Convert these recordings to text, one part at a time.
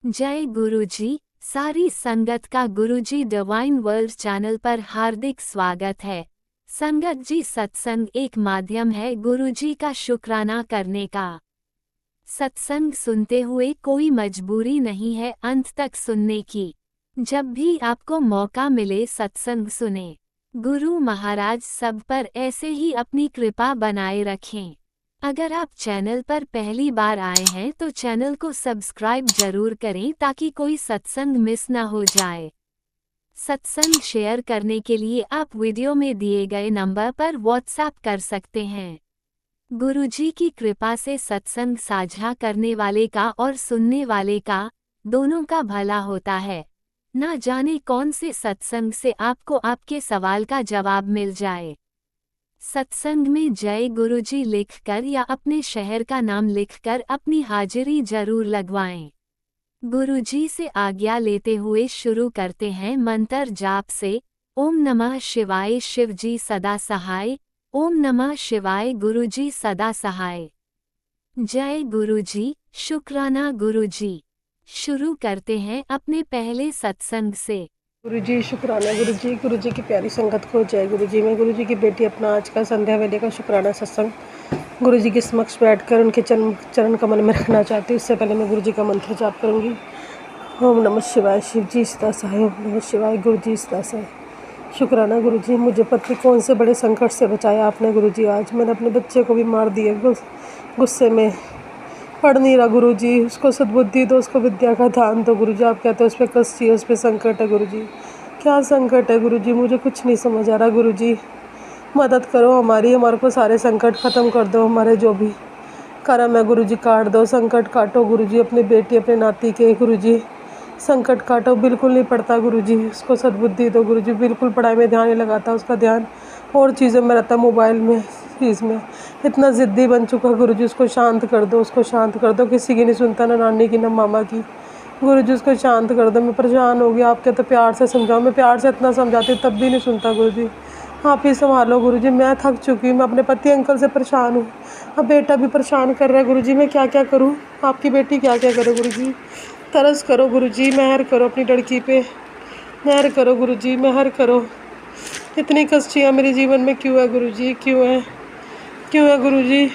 जय गुरुजी। सारी संगत का गुरुजी डिवाइन वर्ल्ड चैनल पर हार्दिक स्वागत है। संगत जी, सत्संग एक माध्यम है गुरुजी का शुक्राना करने का। सत्संग सुनते हुए कोई मजबूरी नहीं है अंत तक सुनने की। जब भी आपको मौका मिले सत्संग सुने। गुरु महाराज सब पर ऐसे ही अपनी कृपा बनाए रखें। अगर आप चैनल पर पहली बार आए हैं तो चैनल को सब्सक्राइब जरूर करें ताकि कोई सत्संग मिस ना हो जाए। सत्संग शेयर करने के लिए आप वीडियो में दिए गए नंबर पर व्हाट्सएप कर सकते हैं। गुरुजी की कृपा से सत्संग साझा करने वाले का और सुनने वाले का दोनों का भला होता है। ना जाने कौन से सत्संग से आपको आपके सवाल का जवाब मिल जाए। सत्संग में जय गुरुजी लिखकर या अपने शहर का नाम लिखकर अपनी हाजिरी जरूर लगवाएं। गुरुजी से आज्ञा लेते हुए शुरू करते हैं मंत्र जाप से। ओम नमः शिवाय शिवजी सदा सहाय। ओम नमः शिवाय गुरुजी सदा सहाय। जय गुरुजी, शुक्राना गुरुजी। शुरू करते हैं अपने पहले सत्संग से। गुरुजी शुक्राना गुरुजी की प्यारी संगत को जय गुरुजी। मैं गुरुजी की बेटी अपना आज का संध्या वेले का शुक्राना सत्संग गुरुजी के समक्ष बैठकर उनके चरण कमल में रखना चाहती हूँ। इससे पहले मैं गुरुजी का मंत्र जाप करूँगी। ओम नमः शिवाय शिवजी सदा सहाय। ओम नमः शिवाय गुरुजी सदा सहाय। शुक्राना गुरुजी, मुझे पति कौन से बड़े संकट से बचाया आपने गुरुजी। आज मैंने अपने बच्चे को भी मार दिया गुस्से में, पढ़ नहीं रहा गुरुजी। उसको सद्बुद्धि दो, उसको विद्या का दान दो गुरुजी। आप कहते हो उस पर कष्ट है, उस पर संकट है गुरुजी। क्या संकट है गुरुजी, मुझे कुछ नहीं समझ आ रहा गुरुजी। मदद करो हमारे को सारे संकट ख़त्म कर दो। हमारे जो भी कर्म है गुरुजी काट दो, संकट काटो गुरुजी। अपनी बेटी अपने नाती के गुरुजी संकट काटो। बिल्कुल नहीं पढ़ता गुरुजी, उसको सद्बुद्धि दो गुरुजी। बिल्कुल पढ़ाई में ध्यान नहीं लगाता, उसका ध्यान और चीज़ों में रहता, मोबाइल में, चीज़ में। इतना ज़िद्दी बन चुका गुरुजी, उसको शांत कर दो, उसको शांत कर दो। किसी की नहीं सुनता, ना नानी की ना मामा की गुरुजी। उसको शांत कर दो। मैं परेशान हो गया। आप कहते तो प्यार से समझाओ, मैं प्यार से इतना समझाती हूँ तब भी नहीं सुनता गुरुजी। आप ही संभालो गुरुजी, मैं थक चुकी हूँ। मैं अपने पति अंकल से परेशान हूँ, अब बेटा भी परेशान कर रहा है गुरुजी। मैं क्या क्या करूँ, आपकी बेटी क्या क्या करे गुरुजी। तरस करो गुरुजी, मेहर करो अपनी लड़की पे, मेहर करो गुरुजी, मेहर करो। इतनी कष्टियाँ मेरे जीवन में क्यों है गुरुजी, क्यों है गुरुजी।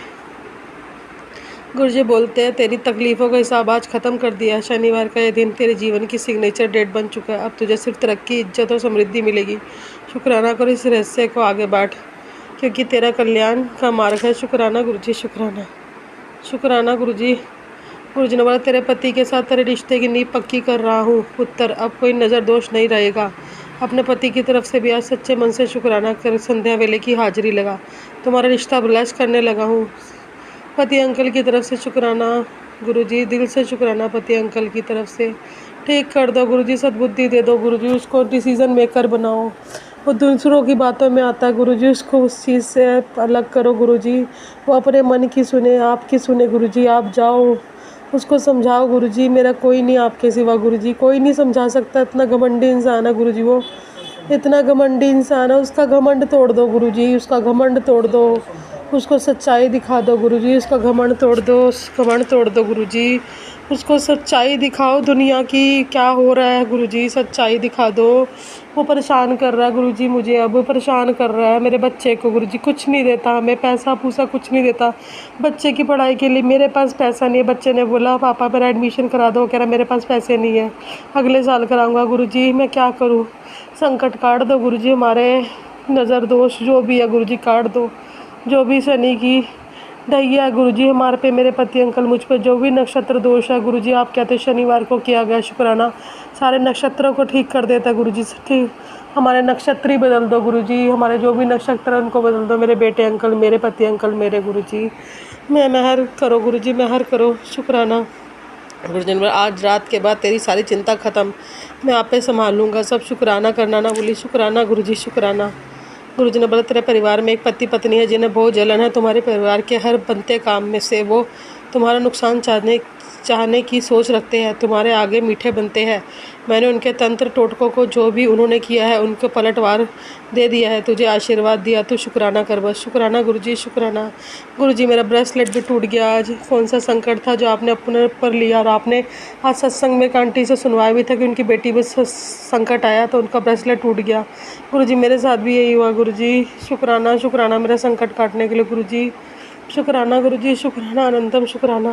गुरुजी बोलते हैं तेरी तकलीफ़ों का हिसाब आज ख़त्म कर दिया है। शनिवार का ये दिन तेरे जीवन की सिग्नेचर डेट बन चुका है। अब तुझे सिर्फ तरक्की, इज्जत और समृद्धि मिलेगी। शुक्राना करो इस रहस्य को, आगे बढ़, क्योंकि तेरा कल्याण का मार्ग है। शुक्राना गुरुजी, शुक्राना गुरुजी। गुरुजी ने बोला तेरे पति के साथ तेरे रिश्ते की नींव पक्की कर रहा हूँ पुत्र। अब कोई नज़र दोष नहीं रहेगा। अपने पति की तरफ से भी आज सच्चे मन से शुक्राना कर संध्या वेले की हाजिरी लगा। तुम्हारा रिश्ता ब्लेस करने लगा हूँ। पति अंकल की तरफ से शुक्राना गुरुजी, दिल से शुक्राना पति अंकल की तरफ से। ठीक कर दो गुरुजी, सद्बुद्धि दे दो गुरुजी। उसको डिसीज़न मेकर बनाओ। वो दूसरों की बातों में आता है गुरुजी, उसको उस चीज़ से अलग करो गुरुजी। वो अपने मन की सुने, आपकी सुने गुरुजी। आप जाओ उसको समझाओ गुरुजी, मेरा कोई नहीं आपके सिवा गुरुजी। कोई नहीं समझा सकता, इतना घमंडी इंसान है गुरुजी। वो इतना घमंडी इंसान है, उसका घमंड तोड़ दो गुरुजी, उसका घमंड तोड़ दो। उसको सच्चाई दिखा दो गुरुजी, उसका घमंड तोड़ दो, घमंड तोड़ दो गुरुजी। उसको सच्चाई दिखाओ दुनिया की क्या हो रहा है गुरुजी, सच्चाई दिखा दो। वो परेशान कर रहा है गुरुजी मुझे, अब परेशान कर रहा है मेरे बच्चे को गुरुजी। कुछ नहीं देता हमें, पैसा पूसा कुछ नहीं देता बच्चे की पढ़ाई के लिए। मेरे पास पैसा नहीं है। बच्चे ने बोला पापा मेरा एडमिशन करा दो, कह रहा मेरे पास पैसे नहीं है, अगले साल कराऊंगा गुरुजी। मैं क्या करूँ, संकट काट दो गुरुजी। हमारे नज़र दोष जो भी है गुरुजी काट दो। जो भी शनि की ढैया है गुरुजी हमारे पे, मेरे पति अंकल मुझ पे जो भी नक्षत्र दोष है गुरुजी। आप कहते शनिवार को किया गया शुक्राना सारे नक्षत्रों को ठीक कर देता है गुरुजी। ठीक हमारे नक्षत्र ही बदल दो गुरुजी, हमारे जो भी नक्षत्र हैं उनको बदल दो। मेरे बेटे अंकल, मेरे पति अंकल, मेरे गुरुजी। मैं मेहर करो गुरुजी, मेहर करो। शुक्राना गुरुजी ने आज रात के बाद तेरी सारी चिंता ख़त्म, मैं आप पे संभालूंगा सब। शुक्राना करना ना बोली, शुक्राना गुरुजी, शुक्राना। गुरुजी ने बोला तेरे परिवार में एक पति पत्नी है जिन्हें बहुत जलन है। तुम्हारे परिवार के हर बनते काम में से वो तुम्हारा नुकसान चाहने चाहने की सोच रखते हैं, तुम्हारे आगे मीठे बनते हैं। मैंने उनके तंत्र टोटकों को जो भी उन्होंने किया है उनको पलटवार दे दिया है, तुझे आशीर्वाद दिया, तू शुक्राना कर बस। शुक्राना गुरुजी, शुक्राना गुरुजी। मेरा ब्रेसलेट भी टूट गया आज। कौन सा संकट था जो आपने अपने ऊपर लिया, और आपने आज सत्संग में एक आंटी से सुनवाया भी था कि उनकी बेटी में संकट आया तो उनका ब्रेसलेट टूट गया। गुरुजी मेरे साथ भी यही हुआ गुरुजी। शुक्राना शुक्राना मेरा संकट काटने के लिए गुरुजी। शुक्राना गुरुजी, शुक्राना, अनंतम शुक्राना।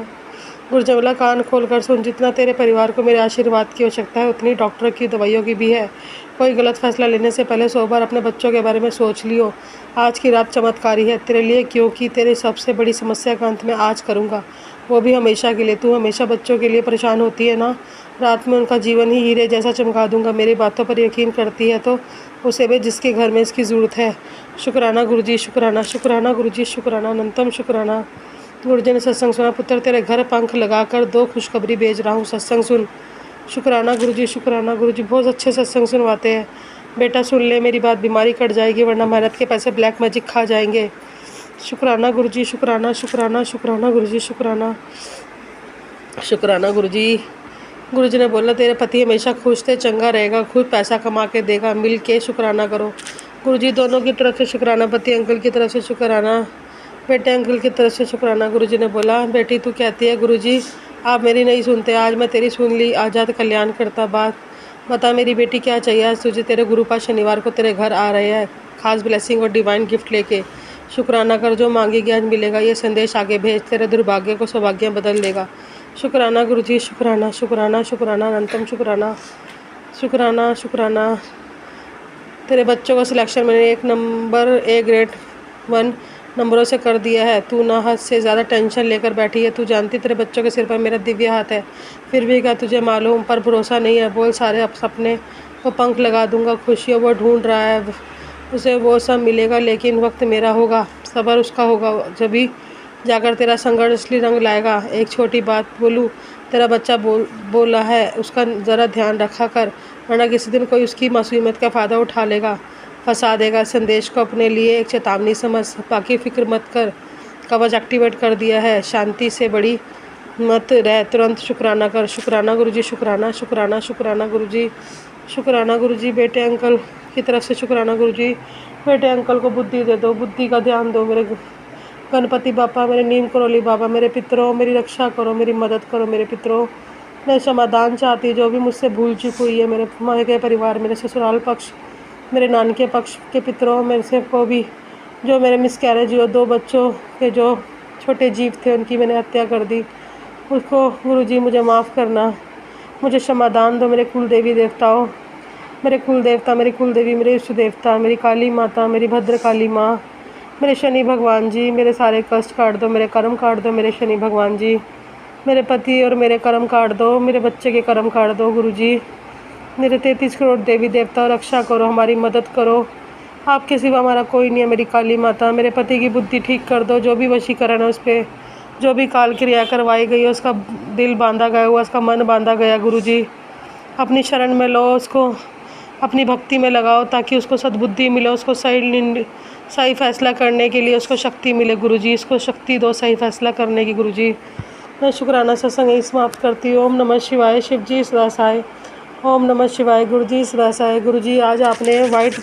गुरुजी बोला, कान खोल कर सुन, जितना तेरे परिवार को मेरे आशीर्वाद की आवश्यकता है उतनी डॉक्टर की दवाइयों की भी है। कोई गलत फैसला लेने से पहले 100 बार अपने बच्चों के बारे में सोच लियो। आज की रात चमत्कारी है तेरे लिए, क्योंकि तेरी सबसे बड़ी समस्या का अंत मैं आज करूँगा, वो भी हमेशा के लिए। तू हमेशा बच्चों के लिए परेशान होती है ना, रात में उनका जीवन ही हीरे जैसा चमका दूंगा। मेरी बातों पर यकीन करती है तो उसे भी जिसके घर में इसकी ज़रूरत है। शुक्राना गुरुजी, शुक्राना, शुक्राना गुरुजी, शुक्राना, अनंतम शुक्राना। गुरुजी ने सत्संग सुना, पुत्र तेरे घर पंख लगाकर 2 खुशखबरी भेज रहा हूँ, सत्संग सुन। शुक्राना गुरुजी, शुक्राना गुरुजी। बहुत अच्छे सत्संग सुनवाते हैं। बेटा सुन ले मेरी बात, बीमारी कट जाएगी वरना मेहनत के पैसे ब्लैक मैजिक खा जाएंगे। शुक्राना गुरुजी, शुक्राना, शुक्राना, शुक्राना गुरुजी, शुक्राना, शुक्राना गुरुजी। गुरुजी ने बोला, तेरे पति हमेशा खुश थे, चंगा रहेगा, खुद पैसा कमा के देगा, मिल के शुक्राना करो। गुरुजी दोनों की तरफ से शुक्राना, पति अंकल की तरफ से शुक्राना, बेटे अंकल की तरफ से शुक्राना। गुरुजी ने बोला, बेटी तू कहती है गुरुजी आप मेरी नहीं सुनते, आज मैं तेरी सुन ली। आजाद कल्याण करता बात बता मेरी बेटी क्या चाहिए आज तुझे। तेरे गुरु पास शनिवार को तेरे घर आ रहे हैं खास ब्लेसिंग और डिवाइन गिफ्ट लेके। शुक्राना कर, जो मांगेगी आज मिलेगा। ये संदेश आगे भेज, तेरे दुर्भाग्य को सौभाग्य बदल देगा। शुक्राना गुरुजी, शुक्राना, शुक्राना, शुक्राना, अनंतम शुक्राना, शुक्राना, शुक्राना। तेरे बच्चों का सिलेक्शन मैंने 1 नंबर A ग्रेड 1 नंबरों से कर दिया है। तू ना हद से ज़्यादा टेंशन लेकर बैठी है। तू जानती तेरे बच्चों के सिर पर मेरा दिव्य हाथ है, फिर भी क्या तुझे मालूम पर भरोसा नहीं है। बोल, सारे सपने को पंख लगा दूंगा। खुशियों वो ढूंढ रहा है, उसे वो सब मिलेगा, लेकिन वक्त मेरा होगा, सब्र उसका होगा, जभी जाकर तेरा संघर्ष असली रंग लाएगा। एक छोटी बात बोलूँ, तेरा बच्चा बोला है, उसका ज़रा ध्यान रखा कर, वरना किसी दिन कोई उसकी मासूमियत का फ़ायदा उठा लेगा, फंसा देगा। संदेश को अपने लिए एक चेतावनी समझ, बाकी फिक्र मत कर। कवच एक्टिवेट कर दिया है, शांति से बड़ी मत रह, तुरंत शुक्राना कर। शुक्राना गुरुजी, शुक्राना, शुक्राना, शुक्राना गुरुजी, शुक्राना गुरुजी। बेटे अंकल की तरफ से शुक्राना गुरुजी। बेटे अंकल को बुद्धि दे दो, बुद्धि का ध्यान दो। मेरे गणपति बापा, मेरे नीम करोली बाबा, मेरे पितरों मेरी रक्षा करो, मेरी मदद करो। मेरे पितरों मैं समाधान चाहती, जो भी मुझसे भूल चुक हुई है, मेरे माँ के परिवार, मेरे ससुराल पक्ष, मेरे नानके पक्ष के पितरों मेरे से को भी, जो मेरे मिसकैरेज हुए, 2 बच्चों के जो छोटे जीव थे उनकी मैंने हत्या कर दी, उसको गुरुजी मुझे माफ़ करना, मुझे समाधान दो। मेरे कुल देवी देवताओं, मेरे कुल देवता, मेरी कुल देवी, मेरे इष्ट देवता, मेरी काली माता, मेरी भद्र काली माँ, मेरे शनि भगवान जी, मेरे सारे कष्ट काट दो, मेरे कर्म काट दो। मेरे शनि भगवान जी, मेरे पति और मेरे कर्म काट दो, मेरे बच्चे के कर्म काट दो। गुरुजी मेरे 33 करोड़ देवी देवता रक्षा करो, हमारी मदद करो, आपके सिवा हमारा कोई नहीं है। मेरी काली माता, मेरे पति की बुद्धि ठीक कर दो, जो भी वशीकरण है उस पर, जो भी काल क्रिया करवाई गई है, उसका दिल बांधा गया हुआ, उसका मन बांधा गया। गुरुजी अपनी शरण में लो, उसको अपनी भक्ति में लगाओ, ताकि उसको सद्बुद्धि मिले, उसको सही फैसला करने के लिए उसको शक्ति मिले। गुरुजी इसको शक्ति दो सही फैसला करने की। गुरुजी मैं शुक्राना सत्संग यही समाप्त करती हूँ। ओम नमः शिवाय। शिव जी सदा सहाय। ओम नमः शिवाय। गुरुजी सदा सहाय। गुरुजी आज आपने वाइट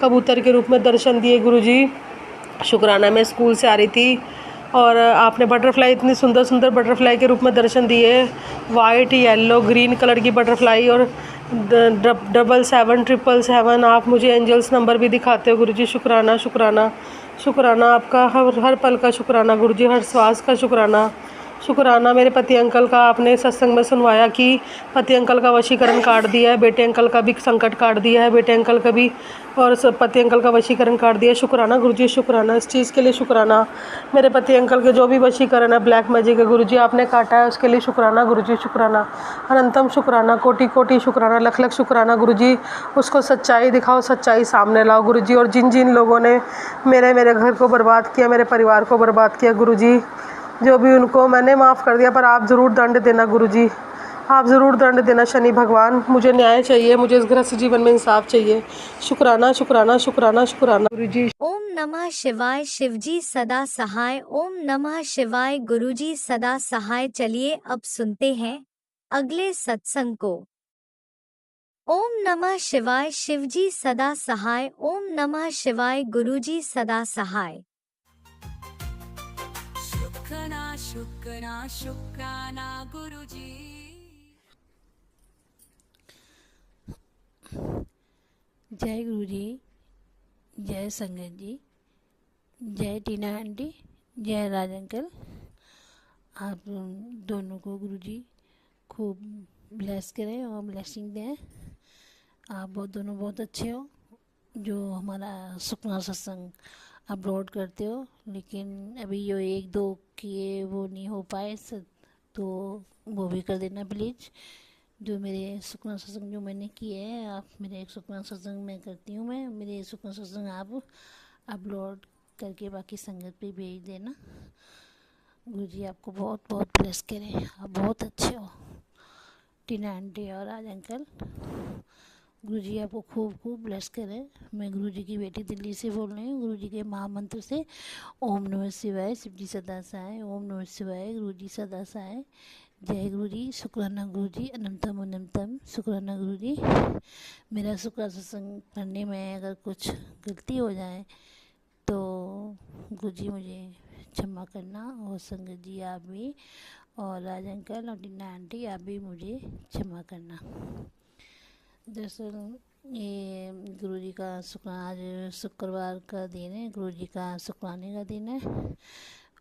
कबूतर के रूप में दर्शन दिए। गुरुजी शुक्राना। मैं स्कूल से आ रही थी और आपने बटरफ्लाई, इतनी सुंदर सुंदर बटरफ्लाई के रूप में दर्शन दिए, वाइट, येलो, ग्रीन कलर की बटरफ्लाई और 77777। आप मुझे एंजल्स नंबर भी दिखाते हो। गुरुजी शुक्राना शुक्राना शुक्राना। आपका हर पल का शुक्राना। गुरुजी हर श्वास का शुक्राना शुक्राना। मेरे पति अंकल का आपने सत्संग में सुनवाया कि पति अंकल का वशीकरण काट दिया है, बेटे अंकल का भी संकट काट दिया है, बेटे अंकल का भी, और पति अंकल का वशीकरण काट दिया। शुक्राना गुरुजी शुक्राना, इस चीज़ के लिए शुक्राना। मेरे पति अंकल के जो भी वशीकरण है, ब्लैक मैजिक है, गुरुजी आपने काटा है, उसके लिए शुक्राना। गुरुजी शुक्राना, अनंतम शुक्राना, कोटि कोटि शुक्राना, लख लख शुक्राना। गुरुजी उसको सच्चाई दिखाओ, सच्चाई सामने लाओ। गुरुजी और जिन जिन लोगों ने मेरे घर को बर्बाद किया, मेरे परिवार को बर्बाद किया, गुरुजी जो भी उनको मैंने माफ़ कर दिया, पर आप ज़रूर दंड देना। गुरुजी आप ज़रूर दंड देना शनि भगवान, मुझे न्याय चाहिए, मुझे इस गृहस्थ जीवन में इंसाफ चाहिए। शुक्राना शुक्राना शुक्राना शुक्राना गुरुजी। ओम नमः शिवाय। शिवजी सदा सहाय। ओम नमः शिवाय। गुरुजी सदा सहाय। चलिए अब सुनते हैं अगले सत्संग को। ओम नमः शिवाय। शिवजी सदा सहाय। ओम नमः शिवाय। गुरुजी सदा सहाय। शुक्राना शुक्राना शुक्राना गुरुजी। जय गुरुजी, जय संगत जी, जय टीना आंटी, जय राज अंकल। आप दोनों को गुरुजी खूब ब्लेस करें और ब्लेसिंग दें। आप दोनों बहुत अच्छे हो जो हमारा सुखना सत्संग अपलोड करते हो, लेकिन अभी जो एक दो किए वो नहीं हो पाए तो वो भी कर देना प्लीज़। जो मेरे सुखना सत्संग जो मैंने किए हैं, आप मेरे सुखना सत्संग में करती हूँ, मैं मेरे सुखना सत्संग आप अपलोड करके बाकी संगत पे भेज देना। गुरुजी आपको बहुत बहुत ब्लेस करें, आप बहुत अच्छे हो टीना आंटी और आज अंकल। गुरुजी आपको खूब खूब ब्लेस करें। मैं गुरुजी की बेटी दिल्ली से बोल रही हूँ, गुरुजी के महामंत्र से ओम नमः शिवाय। शिवजी सदा सहाय। ओम नमः शिवाय। गुरुजी सदा सहाय। जय गुरुजी। शुक्राना गुरुजी। अनंतम अनंतम शुक्राना गुरुजी। मेरा शुक्र सत्संग करने में अगर कुछ गलती हो जाए तो गुरुजी मुझे क्षमा करना, और संगत जी आप भी, और राज अंकल और टीना आंटी आप भी मुझे क्षमा करना। दरअसल ये गुरुजी का आज शुक्रवार का दिन है, गुरुजी का शुक्राने का दिन है,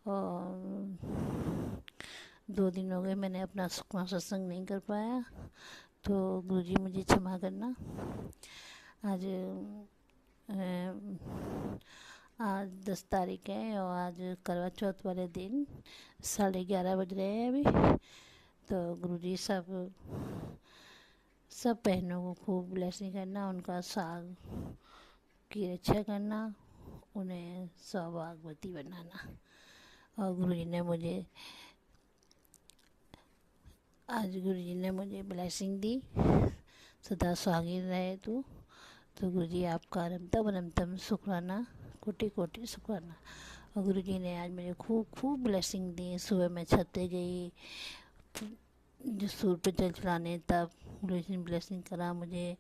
और 2 दिन हो गए मैंने अपना सुखना सत्संग नहीं कर पाया, तो गुरुजी मुझे क्षमा करना। आज 10 तारीख है और आज करवा चौथ वाले दिन 11:30 बज रहे हैं अभी। तो गुरुजी सब बहनों को खूब ब्लेसिंग करना, उनका साग की रक्षा करना, उन्हें सौभाग्यवती बनाना। और गुरुजी ने मुझे ब्लेसिंग दी, सदा सुहागिन रहे तू। तो गुरुजी आपका अनंतम शुक्राना, कोटि कोटि शुक्राना। और गुरुजी ने आज मुझे खूब खूब ब्लेसिंग दी। सुबह मैं छत पे गई जो सूर पे जल चढ़ाने, तब गुरुजी ने ब्लेसिंग करा मुझे।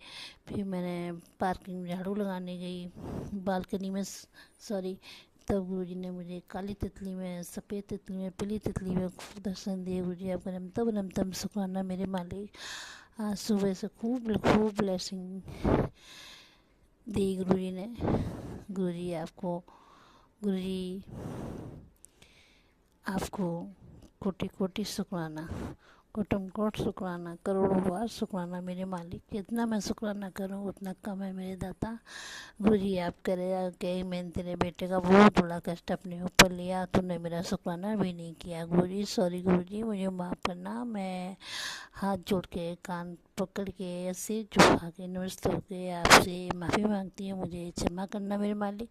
फिर मैंने पार्किंग में झाड़ू लगाने गई, बालकनी में सॉरी, तब गुरुजी ने मुझे काली तितली में, सफ़ेद तितली में, पीली तितली में खूब दर्शन दिए। गुरुजी आपका अनंतम शुक्राना मेरे मालिक। आज सुबह से खूब खूब ब्लेसिंग दी गुरुजी ने। गुरुजी आपको कोटि कोटि शुक्राना, कोटम कोट शुक्राना, करोड़ों बार शुक्राना मेरे मालिक। जितना मैं शुक्राना करूँ उतना कम है मेरे दाता। गुरुजी आप करे कि मैंने तेरे बेटे का बहुत बड़ा कष्ट अपने ऊपर लिया, तूने मेरा शुक्राना भी नहीं किया। गुरुजी सॉरी गुरुजी, मुझे माफ़ करना। मैं हाथ जोड़ के, कान पकड़ के, सिर झुका के, नमस्ते होके आपसे माफ़ी मांगती हूँ, मुझे क्षमा करना मेरे मालिक।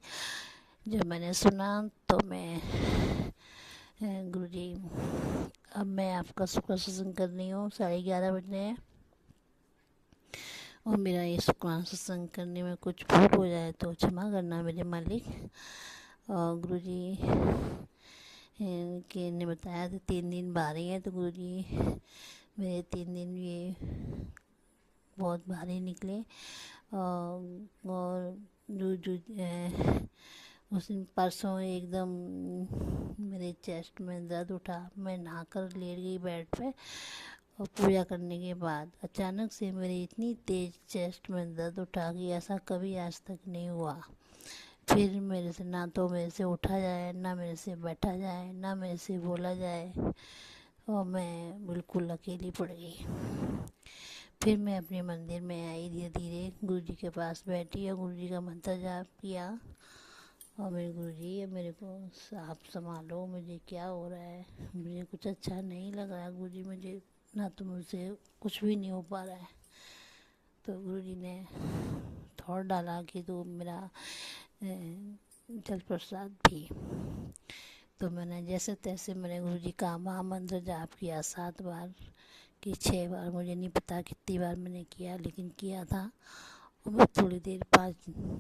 जब मैंने सुना तो मैं गुरुजी अब मैं आपका शुक्र सत्संग कर रही हूँ, 11:30 बज रहे हैं, और मेरा ये शुक्राना सत्संग करने में कुछ भूल हो जाए तो क्षमा करना मेरे मालिक। और गुरुजी के ने बताया था 3 दिन भारी हैं, तो गुरुजी मेरे 3 दिन ये बहुत भारी निकले। और उस दिन परसों एकदम मेरे चेस्ट में दर्द उठा। मैं नहाकर लेट गई बेड पे, और पूजा करने के बाद अचानक से मेरी इतनी तेज़ चेस्ट में दर्द उठा कि ऐसा कभी आज तक नहीं हुआ। फिर मेरे से ना तो मेरे से उठा जाए, ना मेरे से बैठा जाए, ना मेरे से बोला जाए, और मैं बिल्कुल अकेली पड़ गई। फिर मैं अपने मंदिर में आई, धीरे धीरे गुरुजी के पास बैठी और गुरुजी का मंत्र जाप किया। और मेरे गुरुजी मेरे को आप संभालो, मुझे क्या हो रहा है, मुझे कुछ अच्छा नहीं लग रहा है गुरुजी, मुझे ना तो मुझसे कुछ भी नहीं हो पा रहा है। तो गुरुजी ने थोड़ा डाला कि तो मेरा जल प्रसाद भी। तो मैंने जैसे तैसे मैंने गुरुजी का महामंत्र जाप किया 7 बार कि 6 बार, मुझे नहीं पता कितनी बार मैंने किया, लेकिन किया था। और मैं थोड़ी देर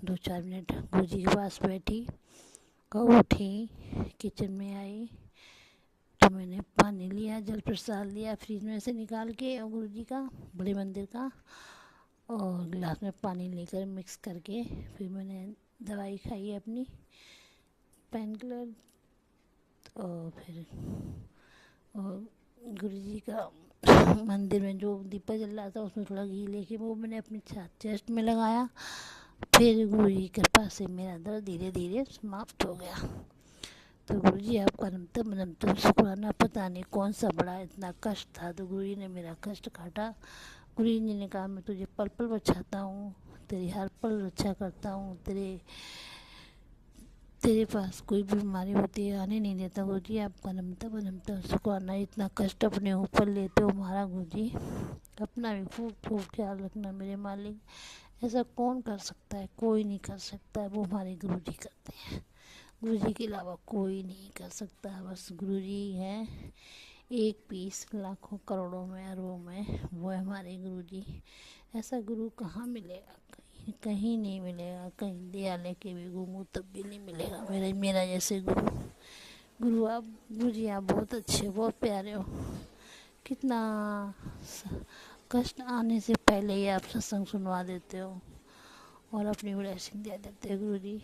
2-4 मिनट गुरु जी के पास बैठी और उठी, किचन में आई तो मैंने पानी लिया, जल प्रसाद लिया फ्रिज में से निकाल के, और गुरु जी का, बड़े मंदिर का, और गिलास में पानी लेकर मिक्स करके फिर मैंने दवाई खाई अपनी पेन किलर। और फिर और गुरु जी का मंदिर में जो दीपक जल रहा था उसमें थोड़ा घी लेके वो मैंने अपनी चेस्ट में लगाया। फिर गुरु जी की कृपा से मेरा दर्द धीरे धीरे समाप्त हो गया। तो गुरु जी आपका अनंतम अनंतम शुक्राना। पता नहीं कौन सा बड़ा इतना कष्ट था, तो गुरु जी ने मेरा कष्ट काटा। गुरु जी ने कहा मैं तुझे पल पल बचाता हूँ, तेरी हर पल रक्षा करता हूँ, तेरे पास कोई भी बीमारी होती है आने नहीं देता। गुरु जी आपका अनंतम अनंतम शुक्राना। इतना कष्ट अपने ऊपर लेते हो हमारा गुरु जी, अपना भी खूब खूब ख्याल रखना मेरे मालिक। ऐसा कौन कर सकता है? कोई नहीं कर सकता है, वो हमारे गुरु जी करते हैं। गुरु जी के अलावा कोई नहीं कर सकता, बस गुरु जी हैं, एक पीस लाखों करोड़ों में अरबों में, वो है हमारे गुरु जी। ऐसा गुरु कहाँ मिलेगा? कहीं कहीं नहीं मिलेगा। कहीं दयाले के भी घूमो तब भी नहीं मिलेगा मेरा जैसे गुरु। गुरु जी आप बहुत अच्छे हो, बहुत प्यारे हो। कितना कष्ट आने से पहले ही आप सत्संग सुनवा देते हो और अपनी ब्लेसिंग दे देते हो गुरु जी।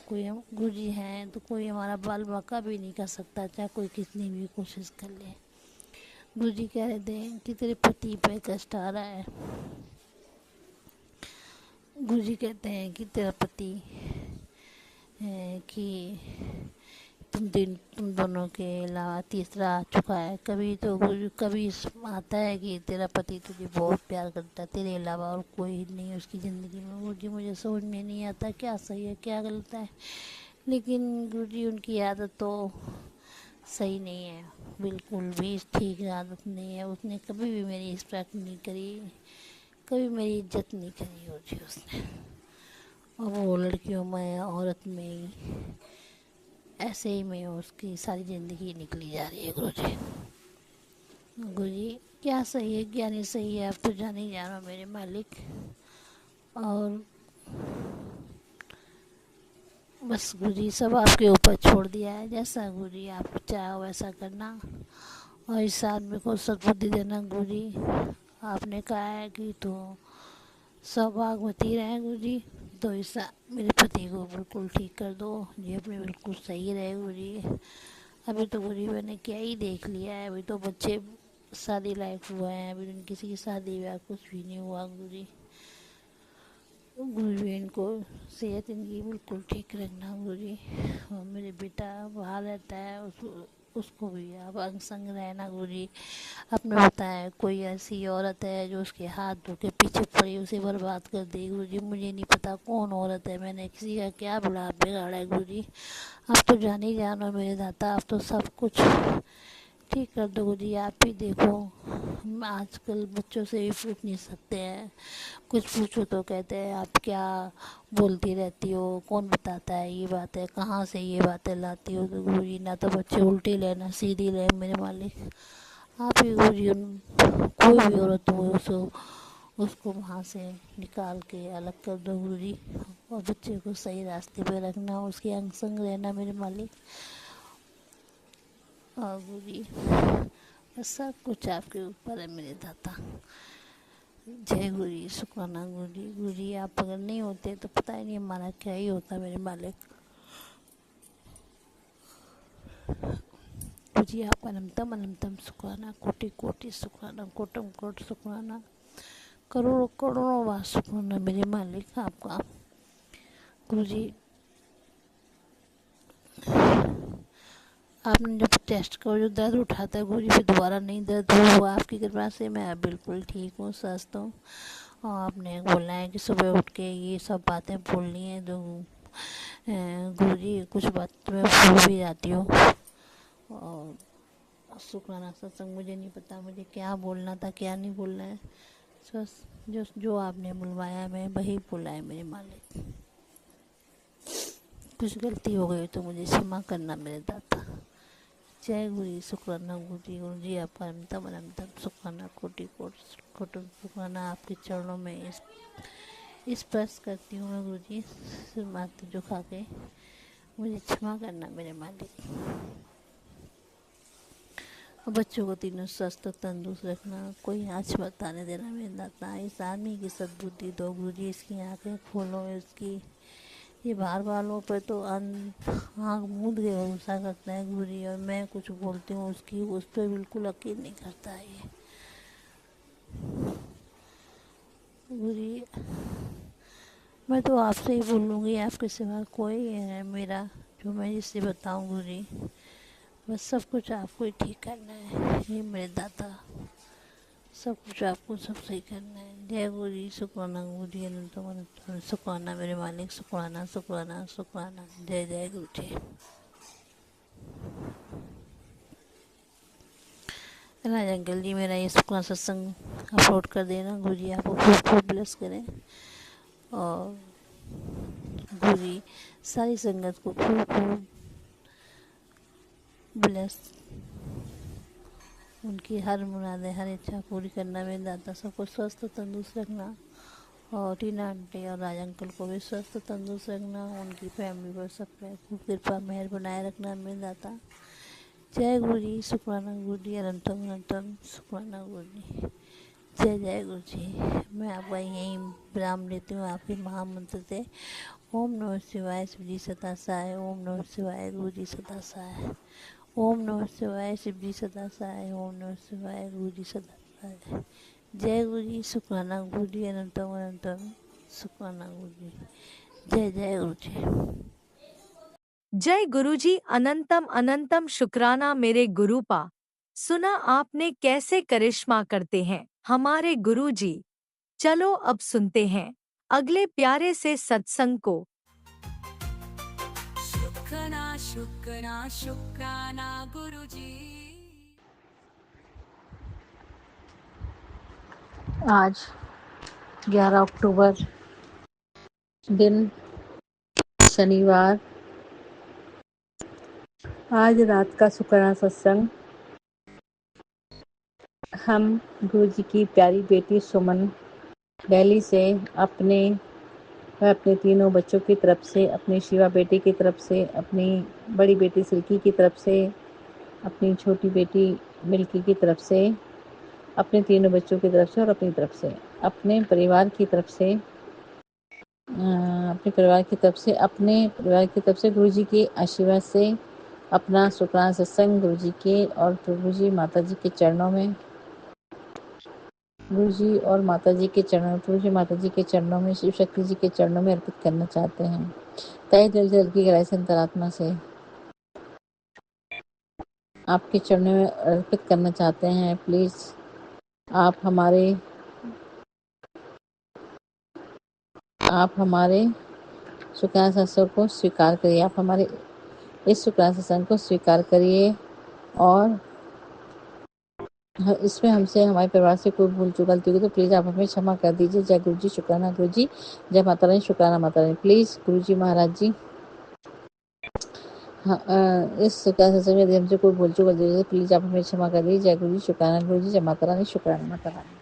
कोई हम गुरु जी हैं तो कोई हमारा बाल बाका भी नहीं कर सकता, चाहे कोई कितनी भी कोशिश कर ले। गुरु जी कह रहे थे कि तेरे पति पे कष्ट आ रहा है। गुरु जी कहते हैं कि तेरा पति कि तुम दोनों के अलावा तीसरा आ चुका है। कभी आता है कि तेरा पति तुझे बहुत प्यार करता है, तेरे अलावा और कोई नहीं उसकी ज़िंदगी में। गुरु जी मुझे समझ में नहीं आता क्या सही है क्या गलत है, लेकिन गुरु जी उनकी आदत तो सही नहीं है, बिल्कुल भी ठीक आदत नहीं है। उसने कभी भी मेरी रिस्पेक्ट नहीं करी, कभी मेरी इज्जत नहीं करी गुरु जी उसने। और वो लड़कियों में, औरत में ही, ऐसे ही में उसकी सारी ज़िंदगी निकली जा रही है गुरु जी। गुरु जी क्या सही है क्या नहीं सही है आप तो जान ही जानो मेरे मालिक। और बस गुरु जी सब आपके ऊपर छोड़ दिया है, जैसा गुरु जी आप चाहो वैसा करना। और इस आदमी को सद्बुद्धि देना गुरु जी। आपने कहा है कि तो सौभाग्यवती रहे गुरु जी, तो इस मेरे पति को बिल्कुल ठीक कर दो, ये अपने बिल्कुल सही रहे गुरु जी। अभी तो गुरु जी मैंने क्या ही देख लिया है, अभी तो बच्चे शादी लायक हुए हैं, अभी किसी की शादी ब्याह कुछ भी नहीं हुआ गुरु जी। गुरु जी इनको सेहत इनकी बिल्कुल ठीक रखना गुरु जी। और मेरे बेटा बाहर रहता है, उसको भी आप अंग संग रहना गुरु जी। आपने बताया कोई ऐसी औरत है जो उसके हाथ धो के पीछे पड़ी उसे बर्बाद कर दी गुरु जी। मुझे नहीं पता कौन औरत है, मैंने किसी का क्या बिगाड़ा है गुरु जी। आप तो जान ही जानो मेरे दाता, आप तो सब कुछ ठीक कर दो गुरु जी। आप ही देखो, हम आजकल बच्चों से भी पूछ नहीं सकते हैं, कुछ पूछो तो कहते हैं आप क्या बोलती रहती हो, कौन बताता है ये बात है, कहाँ से ये बातें लाती हो। तो गुरु जी ना तो बच्चे उल्टी ले ना सीधी ले मेरे मालिक। आप ही गुरु जी कोई भी औरत हो उसको वहाँ से निकाल के अलग कर दो गुरु जी, और बच्चे को सही रास्ते पे रखना, उसके अंग संग रहना मेरे मालिक। और गुरु जी बस सब कुछ आपके ऊपर है मेरे दाता। जय गुरु जी, शुक्राना गुरु जी। गुरु जी आप अगर नहीं होते तो पता ही नहीं हमारा क्या ही होता मेरे मालिक। गुरु जी आपका अनंतम अनंतम शुक्राना, कोटि कोटि शुक्राना, कोटम कोट शुक्राना, करोड़ों करोड़ों बार शुक्राना मेरे मालिक आपका। गुरु जी आपने जब टेस्ट का जो दर्द उठाता है गुरु जी, फिर दोबारा नहीं दर्द हुआ आपकी कृपा से, मैं बिल्कुल ठीक हूँ, स्वस्थ हूँ। और आपने बोला है कि सुबह उठ के ये सब बातें बोलनी है, तो गुरु जी कुछ बात मैं भूल भी जाती हूँ। और शुक्राना सत्संग मुझे नहीं पता मुझे क्या बोलना था क्या नहीं बोलना है, बस जो आपने बुलवाया मैं वही बोला है मेरे मालिक। कुछ गलती हो गई तो मुझे क्षमा करना मेरे दाता। जय गुरु जी, शुक्राना गुरु जी आपका अनंतम अनंतम शुक्राना, कोटि कोटि कोटि शुक्राना आपके चरणों में स्पर्श करती हूँ मैं गुरु जी, सिर माथे झुका के। मुझे क्षमा करना मेरे मालिक। और बच्चों को तीनों स्वस्थ और तंदुरुस्त रखना, कोई आँच बताने देना मेरे दाता। इस आदमी की सद्बुद्धि दो गुरु जी, इसकी आंखें खोलो, इसकी ये बाहर वालों पर तो आँख मूंद के भरोसा करता है गुरु जी, और मैं कुछ बोलती हूँ उसकी उस पर बिल्कुल यकीन नहीं करता है ये गुरु जी। मैं तो आपसे ही बोलूँगी, आपके सिवा कोई है मेरा जो मैं जिससे बताऊँ गुरु जी। बस सब कुछ आपको ही ठीक करना है ये मेरे दाता, सब कुछ आपको सब सही करना है। जय गुरु जी, शुक्राना गुरु जी, अनंतम अनंतम शुक्राना मेरे मालिक, शुक्राना शुक्राना शुक्राना। जय जय गुरु जी। राज अंकल जी, मेरा ये शुक्राना सत्संग अपलोड कर देना गुरु जी, आपको खूब खूब ब्लेस करें। और गुरु जी सारी संगत को खूब खूब ब्लेस, उनकी हर मुरादें हर इच्छा पूरी करना मेरे दाता। सबको स्वस्थ तंदुरुस्त रखना, और टीना आंटी और राज अंकल को भी स्वस्थ तंदुरुस्त रखना, उनकी फैमिली पर सब पे खूब कृपा मेहर बनाए रखना मेरे दाता। जय गुरु जी, शुक्राना गुरु जी, अनंतम अनंतम शुक्राना गुरु जी। जय जय गुरु जी। मैं आपका यहीं विराम लेती हूँ आपके महामंत्र से। ओम नमः शिवाय, शिव जी सदा सहाय। ओम नमः शिवाय, गुरु जी सदा सहाय। ओम नमः शिवाय, शिव जी सदा सहाय। ओम नमः शिवाय, गुरु जी सदा सहाय। जय गुरु जी, शुक्राना गुरु जी, अनंतम अनंतम शुक्राना गुरु जी। जय जय गुरु जी। जय गुरुजी, अनंतम अनंतम शुक्राना मेरे गुरुपा। सुना आपने कैसे करिश्मा करते हैं हमारे गुरुजी। चलो अब सुनते हैं अगले प्यारे से सत्संग को। शुक्राना शुक्राना शुक्राना गुरुजी। आज 11 अक्टूबर दिन शनिवार। आज रात का शुक्राना सत्संग हम गुरु जी की प्यारी बेटी सुमन दिल्ली से अपने तीनों बच्चों की तरफ से, अपनी शिवा बेटी की तरफ से, अपनी बड़ी बेटी सिल्की की तरफ से, अपनी छोटी बेटी मिल्की की तरफ से, अपने तीनों बच्चों की तरफ से और अपनी तरफ से, अपने परिवार की तरफ से, गुरु जी के आशीर्वाद से अपना शुक्राना सत्संग गुरु जी के और प्रभु जी माता जी के चरणों में, गुरु जी और माता जी के चरणों में, प्रभु जी माता जी के चरणों में, शिव शक्ति जी के चरणों में अर्पित करना चाहते हैं। तहे दिल से की गहराई से अंतरात्मा से आपके चरणों में अर्पित करना चाहते हैं। प्लीज आप हमारे शुक्राना सत्संग को स्वीकार करिए। आप हमारे इस शुक्राना सत्संग को स्वीकार करिए, और इसमें हमसे, हमारे परिवार से कोई भूल चूक गलती हुई तो प्लीज़ आप हमें क्षमा कर दीजिए। जय गुरु जी, शुक्राना गुरु जी, जय माता रानी, शुक्राना माता रानी। प्लीज़ गुरु जी महाराज जी, इस शुक्राना सत्संग में यदि हमसे कोई भूल चूक गलती हुई तो प्लीज़ आप हमें क्षमा कर दीजिए। जय गुरु जी, शुक्राना गुरु जी, जय माता रानी, शुक्राना माता रानी।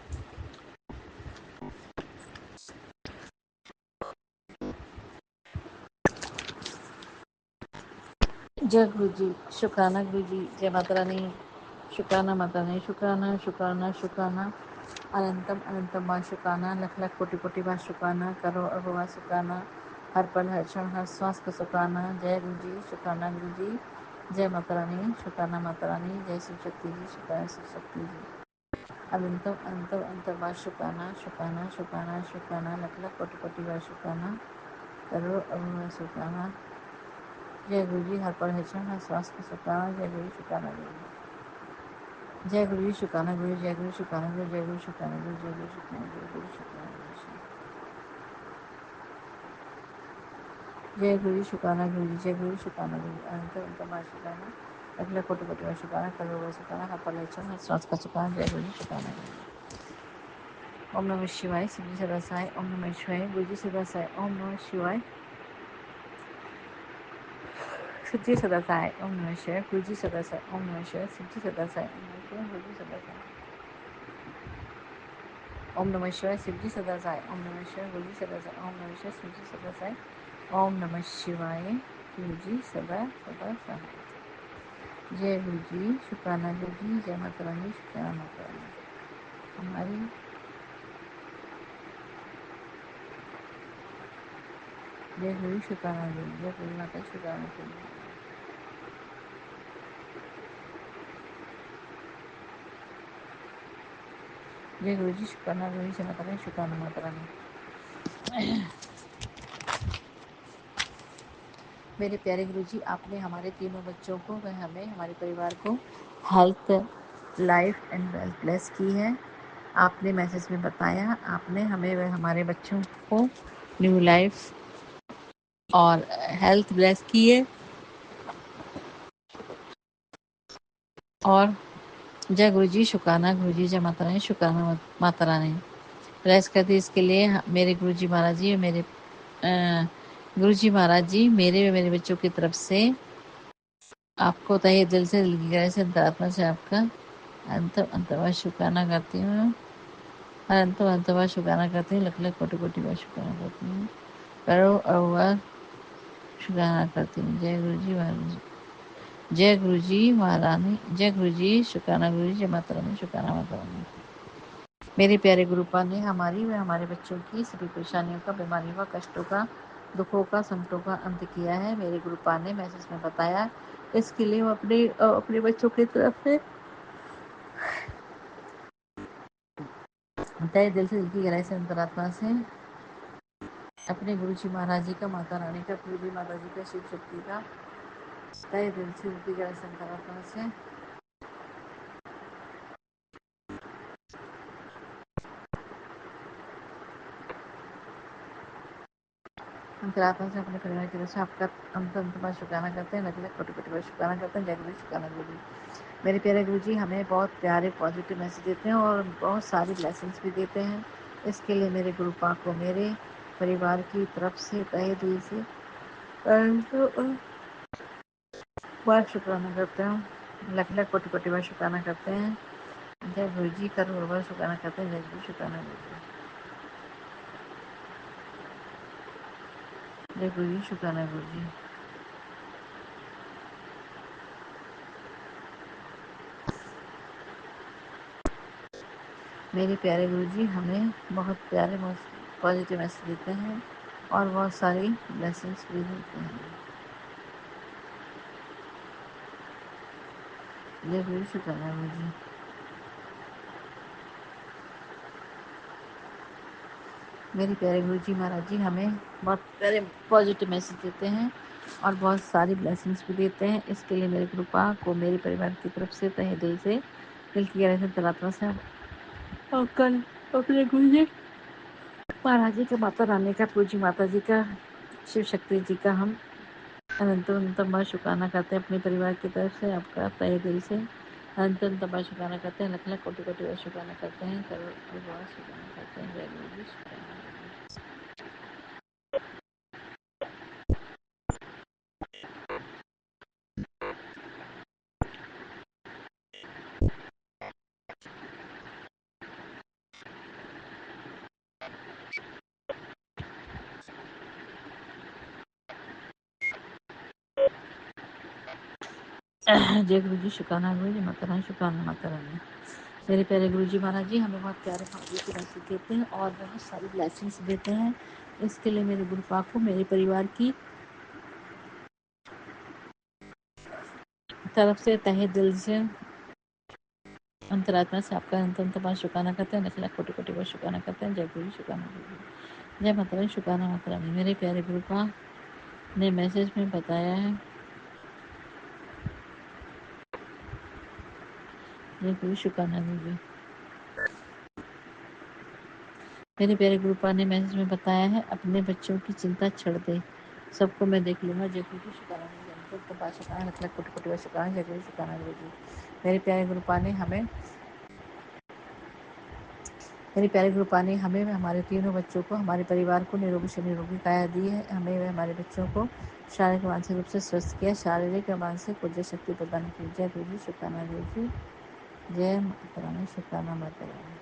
जय गुरु जी, शुक्राना गुरु जी, जय माता रानी, शुक्राना माता रानी। शुक्राना शुक्राना शुक्राना, अनंतम अनंतम बार शुक्राना, लख लख कोटि कोटि बार शुक्राना, करो अगवा शुक्राना, हर पल हर क्षण हर श्वास का शुक्राना। जय गुरु जी, शुक्राना गुरु जी, जय माता रानी, शुक्राना माता रानी, जय शिव शक्ति जी, शुक्राना शिव शक्ति जी। अनंतम अनंतम अनंतम बार शुक्राना शुक्राना शुक्राना शुक्राना, लख लख कोटि कोटि बार शुक्राना, करो अगवा शुक्राना। जय गुरु जी, हर पल हर क्षण हर श्वास का शुक्राना। जय गुरु, शुक्राना गुरु जी। जय गुरु जी, शुक्राना गुरु, जय गुरु शुक्राना गुरु, जय गुरु शुक्राना गुरु, जय गुरु शुक्राना गुरु, गुरु शुक्राना गुरु। जय गुरु जी, शुक्राना गुरु जी, जय गुरु शुक्राना गुरु, अनंत अनंत बार शुक्राना, अगले कोटि कोटि बार शुक्राना, करोड़ों शुक्राना, हर पल हर क्षण हर श्वास का शुक्राना। जय गुरु जी, शुक्राना गुरु जी। ओम नमः शिवाय, शिव जी सदा सहाय। ओम नमः शिवाय, गुरु जी सदा सहाय। ओम नमः शिवाय, सच्ची सदा साई ओम नमः शिवाय गुरुजी सदा साई ओम नमः शिवाय सच्ची सदा साई ओम नमः शिवाय गुरुजी सदा साई ओम नमः शिवाय शिवजी सदा साई ओम नमः शिवाय गुरुजी सदा साई ओम नमः शिवाय शिवजी सदा साई ओम नमः शिवाय गुरुजी सदा सदा साई। जय गुरुजी शुक्राना गुरुजी जय माता रानी शुक्राना माता रानी। हमारी जय गुरु शुक्राना गुरुजी जय गुरु माता शुक्राना गुरुजी। जय गुरुजी शुक्राना गुरुजी जय माता रानी शुक्राना माता रानी। मेरे प्यारे गुरुजी आपने हमारे तीनों बच्चों को व हमें हमारे परिवार को health life and wealth bless की है। आपने मैसेज में बताया आपने हमें व हमारे बच्चों को न्यू लाइफ और हेल्थ ब्लेस की है। और जय गुरुजी शुक्राना गुरुजी जय माता रानी शुक्राना माता रानी। ब्लेस करती इसके लिए मेरे गुरुजी महाराज जी और मेरे गुरुजी महाराज जी मेरे व मेरे बच्चों की तरफ से आपको तहे दिल से दिल की गहराई से अंतरात्मा से आपका अंतवार शुक्राना करती हूँ। अंतवार शुक्राना करती हूँ। लख लख कोटि कोटि बार शुक्राना करती हूँ। करोड़ अरबार शुक्राना करती हूँ। जय गुरुजी महाराज जय गुरुजी महारानी जय गुरुजी शुक्राना गुरुजी जय माता रानी शुक्राना माता रानी। मेरे प्यारे गुरुपा ने हमारी व हमारे बच्चों की सभी परेशानियों का बीमारियों का कष्टों का दुखों का संकटों का अंत किया है। मेरे गुरुपा ने मैसेज में बताया इसके लिए वो अपने बच्चों की तरफ से तहे दिल से दिल की गहराई से अंतरात्मा से अपने गुरुजी महाराज जी का माता रानी का पूरी माता जी का शिव शक्ति का तहे दिल से दिल की गहराई से अंतरात्मा से अंतरात्मा से अपने परिवार की तरफ से आपका अंत बार शुक्राना करते हैं। लग कोटि कोटि बार शुक्राना करते हैं। जय गुरु शुक्राना गुरु। मेरे प्यारे गुरु जी हमें बहुत प्यारे पॉजिटिव मैसेज देते हैं और बहुत सारी ब्लेसिंग्स भी देते हैं। इसके लिए मेरे गुरु पाक को मेरे परिवार की तरफ से तहे दिल से बार शुक्राना करते हैं। लख लख कोटि कोटि बार शुक्राना करते हैं। जय गुरु जी करोड़ बार शुक्राना करते हैं। जय गुरु शुक्राना गुरु जी जय गुरु जी शुक्राना गुरु जी। मेरे प्यारे गुरुजी हमें बहुत प्यारे पॉजिटिव मैसेज देते हैं और बहुत सारी ब्लेसिंग्स भी देते हैं। जय गुरु शुक्राना गुरुजी। मेरे प्यारे गुरुजी महाराज जी हमें बहुत प्यारे पॉजिटिव मैसेज देते हैं और बहुत सारी ब्लेसिंग्स भी देते हैं। इसके लिए मेरे कृपा को मेरे परिवार की तरफ से तहे दिल की गहराई से अंतरात्मा से और कल अपने गुरुजी महाराज जी का माता रानी का पूजी माता जी का शिव शक्ति जी का हम अनंत बार शुक्राना करते हैं। अपने परिवार की तरफ से आपका तहे दिल से अनंत बार शुक्राना करते हैं। लख लख कोटि कोटि बार शुक्राना करते हैं। करोड़ बार शुक्राना करते हैं। जय गुरु जी शुक्राना। जय गुरु जी शुक्राना गुरु जी माता रानी शुक्राना माता रानी। मेरे प्यारे गुरु जी महाराज जी हमें बहुत प्यारे पॉजिटिव मैसेज देते हैं और बहुत सारी ब्लेसिंग्स देते हैं। इसके लिए मेरे गुरु पाक को मेरे परिवार की तरफ से तहे दिल से अंतरात्मा से आपका अंत बार शुक्राना करते हैं। लख लख कोटि कोटि बार शुक्राना करते हैं। जय गुरु जी शुक्राना गुरु। जय माता रानी शुक्राना माता रानी। मेरे प्यारे गुरु पाक ने मैसेज में बताया है जय गुरु शुक्राना गुरु। मेरे प्यारे गुरुपा ने मैसेज में बताया है अपने बच्चों की चिंता छोड़ दे सबको मैं देख लूँगा। जय गुरु जी शुक्राना गुरु तो बात शुक्राना लख लख कोटि कोटि बार शुक्राना। जय गुरु शुक्राना गुरु जी। मेरे प्यारे गुरुपा ने हमें मेरी प्यारी गुरुपा ने हमें व हमारे तीनों बच्चों को, हमारे परिवार को निरोगी से निरोगी काया दी है। हमें व हमारे बच्चों को शारीरिक मानसिक रूप से स्वस्थ किया, शारीरिक और मानसिक ऊर्जा शक्ति प्रदान की। जय गुरु जी, शुक्राना गुरु जी, जय माता रानी, शुक्राना माता रानी,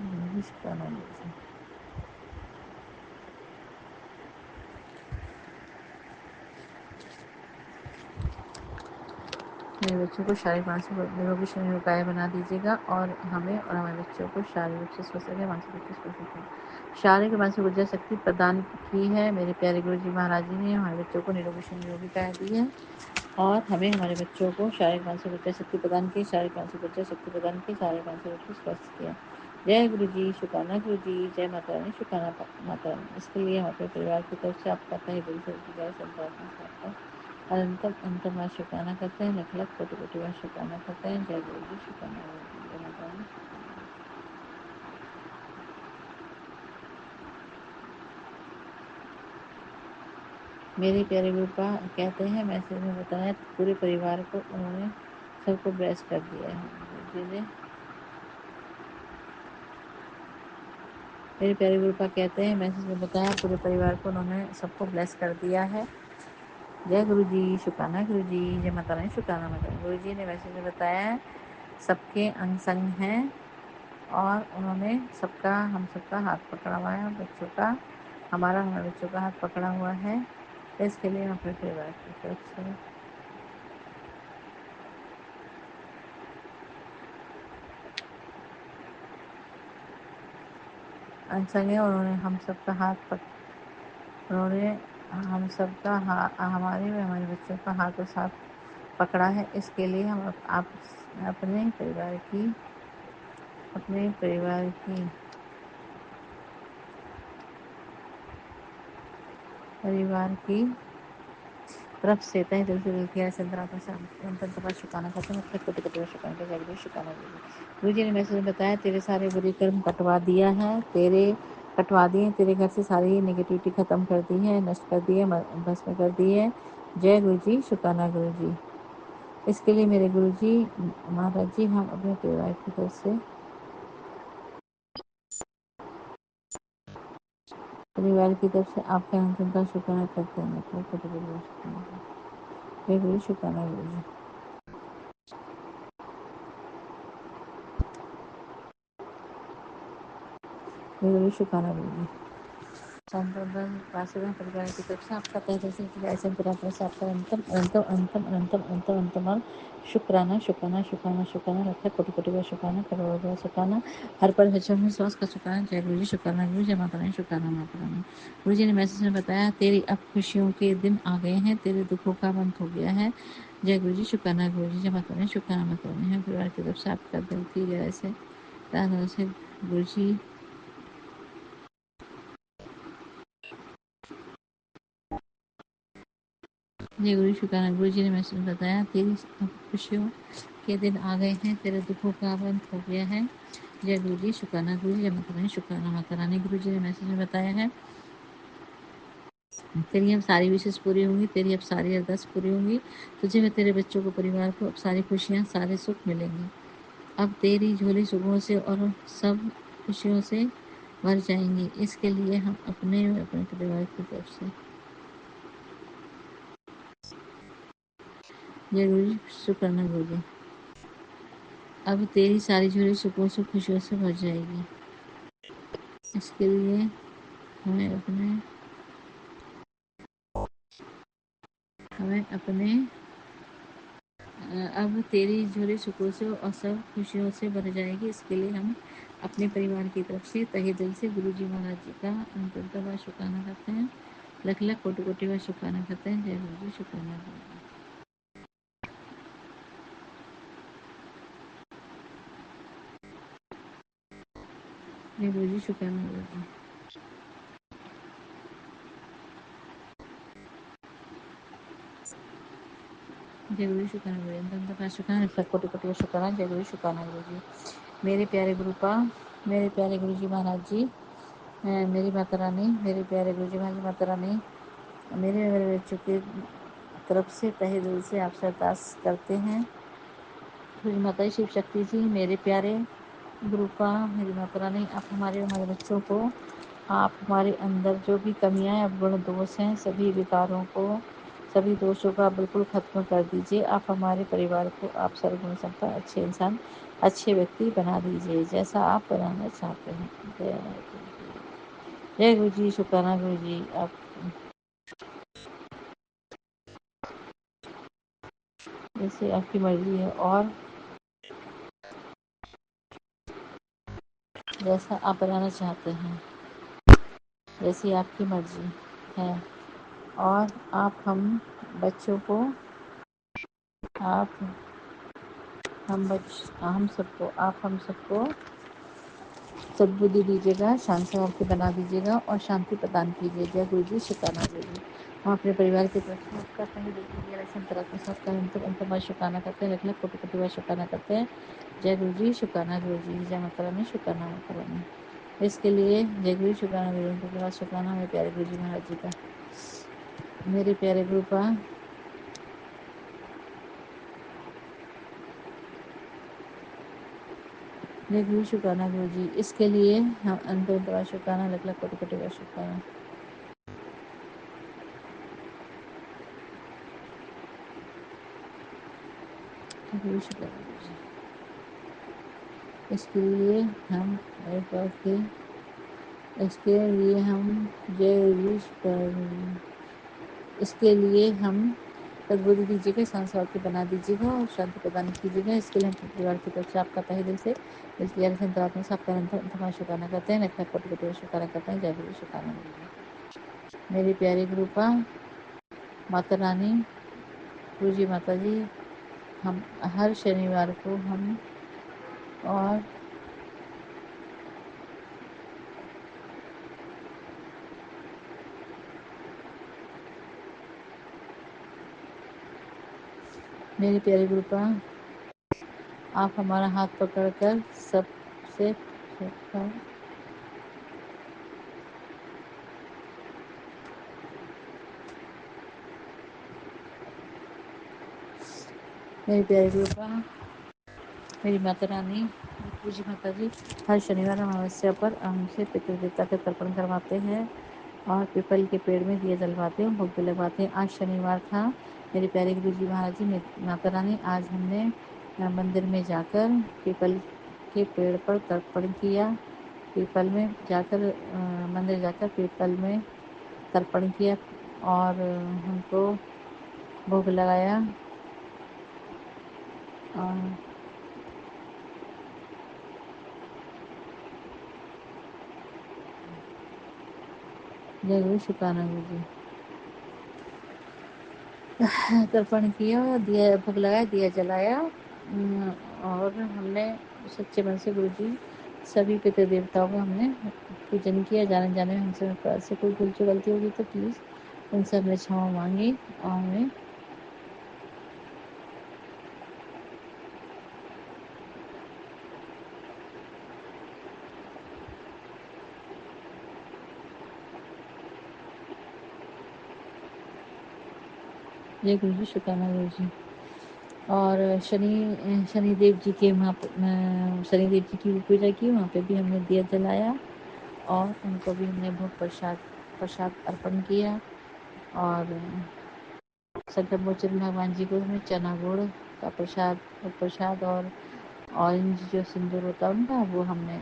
गुरु जी, शुक्राना गुरु जी। मेरे बच्चों को शारीरिक मानसिक निरोगी से निरोगी काया बना दीजिएगा और हमें और हमारे बच्चों को शारीरिक रूप से स्वस्थ रखें, मानसिक रूप से स्वस्थ रखें। शारीरिक और मानसिक ऊर्जा शक्ति प्रदान की है। मेरे प्यारे गुरु जी महाराज जी ने हमारे बच्चों को निरोगी से निरोगी काया दी है और हमें हमारे बच्चों को शारीरिक मानसिक ऊर्जा शक्ति प्रदान की, शारीरिक मानसिक ऊर्जा शक्ति प्रदान की, शारीरिक मानसिक रूप से स्वस्थ किया। जय गुरु जी, शुक्राना गुरु जी, जय माता रानी, शुक्राना माता रानी। इसके लिए हम अपने परिवार की तरफ से आपका तहे दिल से जय संतात्मा से आपका अनंतम अनंतम बार शुक्राना करते हैं, लख लख कोटि कोटि बार शुक्राना करते हैं। जय गुरु जी, शुक्राना गुरु जी, जय माता रानी, शुक्राना। मेरे प्यारे गुरुपा कहते हैं, मैसेज में बताया पूरे परिवार को उन्होंने सबको ब्लेस कर दिया है। गुरु जी ने मेरे प्यारे गुरुपा कहते हैं, मैसेज में बताया पूरे परिवार को उन्होंने सबको ब्लेस कर दिया है। जय गुरु जी, शुक्राना गुरु जी, जय माता रानी, शुक्राना माता रानी। गुरु जी ने मैसेज में बताया सबके अंग संग हैं और उन्होंने हम सबका हाथ पकड़ा हुआ है, बच्चों का हमारे बच्चों का हाथ पकड़ा हुआ है। इसके लिए हम अपने परिवार की तरफ से अंग संग है। उन्होंने हम सबका उन्होंने हम सबका हमारे व हमारे बच्चों का हाथ और साथ पकड़ा है। इसके लिए हम आप अपने परिवार की तरफ से तहे दिल से दिल की ऐसे अंतर शुक्राना करते हैं, कोटि कोटि शुक्राना करते हैं। शुक्राना गुरु जी ने मैसेज में बताया तेरे सारे बुरे कर्म कटवा दिया है, तेरे घर से सारी नेगेटिविटी खत्म कर दी है, नष्ट कर दी है, भस्म कर दी है। जय गुरु जी, शुक्राना गुरु जी। इसके लिए मेरे गुरु जी महाराज जी हम अपने परिवार की तरफ से आपका अंतिम का शुक्राना करते हैं। जय गुरु, शुक्राना गुरु जी। जय गुरु, शुक्राना गुरु जी। परिवार की तरफ से आपका तहे दिल से से आपका अंतम अनंतम अनंतम अनंतम अनंतम अनंतम और शुक्राना शुक्राना शुक्राना शुक्राना रखा कोटि कोटि बार शुक्राना करोड़ों बार शुक्राना हर पल हर में श्वास का शुक्राना। जय गुरु जी, शुक्राना गुरु, जय माता रानी, शुक्राना माता रानी। गुरु जी ने मैसेज में बताया तेरी अब खुशियों के दिन आ गए हैं, तेरे दुखों का अंत हो गया है। जय गुरु जी, शुक्राना गुरु जी, जय माता रानी, शुक्राना माता रानी। परिवार की तरफ से आपका दिल की गहराई से गुरु जी जय गुरु, शुक्राना गुरु जी ने मैसेज में बताया तेरी खुशियों के दिन आ गए हैं, तेरे दुखों का अंत हो गया है। जय गुरु जी, शुक्राना गुरु जी, जय माता रानी, शुक्राना माता रानी। गुरु जी ने मैसेज में बताया है तेरी अब सारी विशेष पूरी होंगी, तेरी अब सारी अरदास पूरी होंगी, तुझे व तेरे बच्चों को परिवार को अब सारी खुशियाँ सारे सुख मिलेंगे। अब तेरी झोली सुखों से और सब खुशियों से भर जाएंगी। इसके लिए हम अपने परिवार की तरफ से जय गुरु जी, शुक्राना गुरु जी। अब तेरी सारी झोली सुखों से खुशियों से भर जाएगी। इसके लिए हमें अपने अब तेरी झोली सुखों से और सब खुशियों से भर जाएगी। इसके लिए हम अपने परिवार की तरफ से तहे दिल से गुरु जी महाराज जी का अनंत बार शुक्राना करते हैं, लख लख कोटि कोटि बार शुक्राना करते हैं। जय गुरु जी, शुक्राना गुरु जी। जय गुरु जी, शुक्राना गुरु जी। जय गुरु, शुक्राना गुरु जी। अनंत बार शुक्राना, लख लख कोटि कोटि बार शुक्राना। जय गुरु, शुक्राना गुरु जी। मेरे प्यारे गुरु जी महाराज जी, मेरी माता रानी, मेरे प्यारे गुरु जी महाराज जी, माता रानी मेरे बच्चों की तरफ से तहे दिल से आपसे अरदास करते हैं गुरु माता जी, शिव शक्ति जी, मेरे प्यारे गुरुपा, मेरी माता रानी, आप हमारे हमारे बच्चों को, आप हमारे अंदर जो भी कमियां हैं, अवगुण दोष हैं, सभी विकारों को, सभी दोषों को आप बिल्कुल खत्म कर दीजिए। आप हमारे परिवार को आप सर्वगुण संपन्न अच्छे इंसान, अच्छे व्यक्ति बना दीजिए, जैसा आप बनाना चाहते हैं। जय गुरु जी, जय गुरु जी, शुक्राना गुरु जी। आप जैसे आपकी मर्जी है और जैसा आप बनाना चाहते हैं, जैसी आपकी मर्जी है। और आप हम बच्चों को, आप हम सबको, आप हम सबको सद्बुद्धि दीजिएगा, शांत स्वभाव के बना दीजिएगा और शांति प्रदान कीजिए। जय गुरु जी, शुक्राना गुरु जी। हम अपने परिवार के तरफ से आपका तहे दिल से गहरा संतरात्मा साथ का अंतर बार शुक्राना करते हैं, लख कोटि कोटि बार शुक्राना करते हैं। जय गुरु जी, शुक्राना गुरु जी। जय माता रानी, शुक्राना माता रानी। इसके लिए जय गुरु, शुक्राना गुरु जी के बाद शुक्राना मेरे प्यारे गुरु जी महाराज जी का। मेरे प्यारे गुरु का जय गुरु, शुक्राना गुरु जी। इसके लिए हम अंत बार शुक्राना, लख कोटि कोटि बार शुक्राना। गुरु शुक्राना गुरु जी। इसके लिए हम एक बार फिर इसके लिए हम जय गुरु शुक्राना। इसके लिए हम सद्बुद्धि दीजिएगा, संसार के बना दीजिएगा और शांति प्रदान कीजिएगा। इसके लिए हम परिवार की तरफ से आपका तहे दिल से इस गहरे से अंतरात्मा से आपका अंतमा शुक्राना करते हैं, लख कोटि कोटि शुक्राना करते हैं। जय गुरु, शुक्राना गुरु जी। मेरे प्यारे गुरुपा, माता रानी, गुरु जी, माता जी, हम हर शनिवार को हम और मेरे प्यारे गुरुपा, आप हमारा हाथ पकड़कर सबसे मेरे प्यारे गुरुपा, मेरी माता रानी, पूजी माता जी, हर शनिवार अमावस्या पर हमसे पितृदेवता का तर्पण करवाते हैं और पीपल के पेड़ में दिया जलवाते हैं, भोग भी लगवाते हैं। आज शनिवार था। मेरे प्यारे गुरु जी महाराज जी, माता रानी, आज हमने मंदिर में जाकर पीपल के पेड़ पर तर्पण किया। पीपल में जाकर मंदिर जाकर पीपल में तर्पण किया और हमको भोग लगाया। और जय गुरु, शुक्राना गुरु जी। तर्पण किया, दिया भोग लगाया, दिया जलाया और हमने सच्चे मन से गुरु जी सभी पितृ देवताओं का हमने पूजन किया। जाने जाने में हमसे कोई भूल चूक गलती होगी तो प्लीज़ उनसे हमने क्षमा मांगी और हमें जय गुरु जी, शुक्राना गुरु जी। और शनिदेव जी के वहाँ शनिदेव जी की भी पूजा की, वहाँ पे भी हमने दिया जलाया और उनको भी हमने भोग प्रसाद अर्पण किया। और संकट मोचन भगवान जी को हमने चना गुड़ का प्रसाद और ऑरेंज जो सिंदूर होता है उनका, वो हमने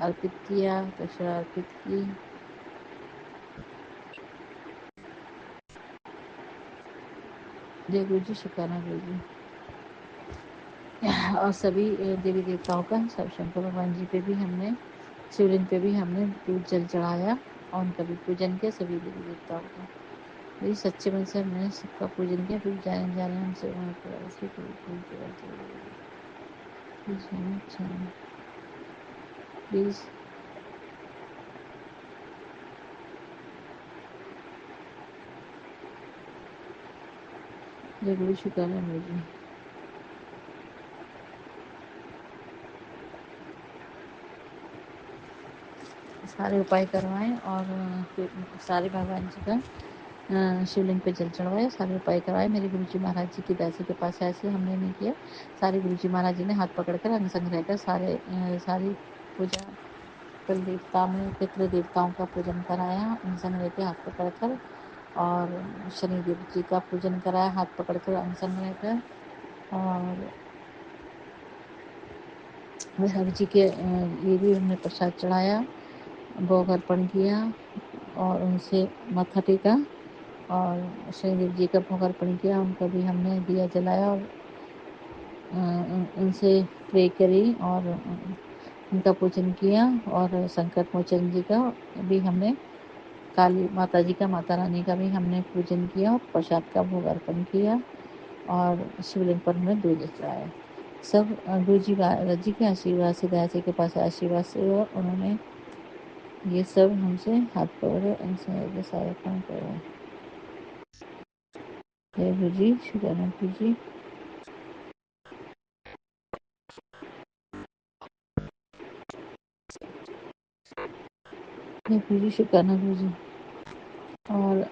अर्पित किया, दक्षिणा अर्पित की। जय गुरु जी, शुक्राना गुरु जी। और सभी देवी देवताओं का, सब शंकर भगवान जी पे भी हमने, शिवलिंग पे भी हमने दूध जल चढ़ाया और उनका भी पूजन किया, सभी देवी देवताओं का। मेरी सच्चे मन से हमने सबका पूजन किया। फिर जाने जाने हमसे वहाँ पर ऐसे प्लीज़ जय गुरु, शुक्राना गुरु जी। सारे उपाय करवाएं और फिर सारे भगवान जी का शिवलिंग पे जल चढ़वाया, सारे उपाय करवाए। मेरे गुरु जी महाराज जी की दासी के पास ऐसे हमने नहीं किया। सारे गुरु जी महाराज जी ने हाथ पकड़कर अंग संग रहकर सारी पूजा कुल देवता में पितृ देवताओं का पूजन कराया, अंग संग रहकर हाथ पकड़कर। और शनिदेव जी का पूजन कराया हाथ पकड़कर अंग संग रहकर। और हर जी के लिए भी हमने प्रसाद चढ़ाया, भोग अर्पण किया और उनसे माथा टेका। और शनिदेव जी का भोग अर्पण किया, उनका भी हमने दिया जलाया और उनसे प्रे करी और उनका पूजन किया। और संकट मोचन जी का भी हमने, काली माता जी का, माता रानी का भी हमने पूजन किया और प्रसाद का भोग अर्पण किया। और शिवलिंग पर हमने दूध चढ़ाया। सब गुरु जी महाराज जी के आशीर्वाद से, दया के पास आशीर्वाद से, और उन्होंने ये सब हमसे हाथ पकड़े उनसे सारा काम करवाया। जय गुरु जी, शुक्राना गुरु जी। जय गुरु जी, शुक्राना गुरु जी। और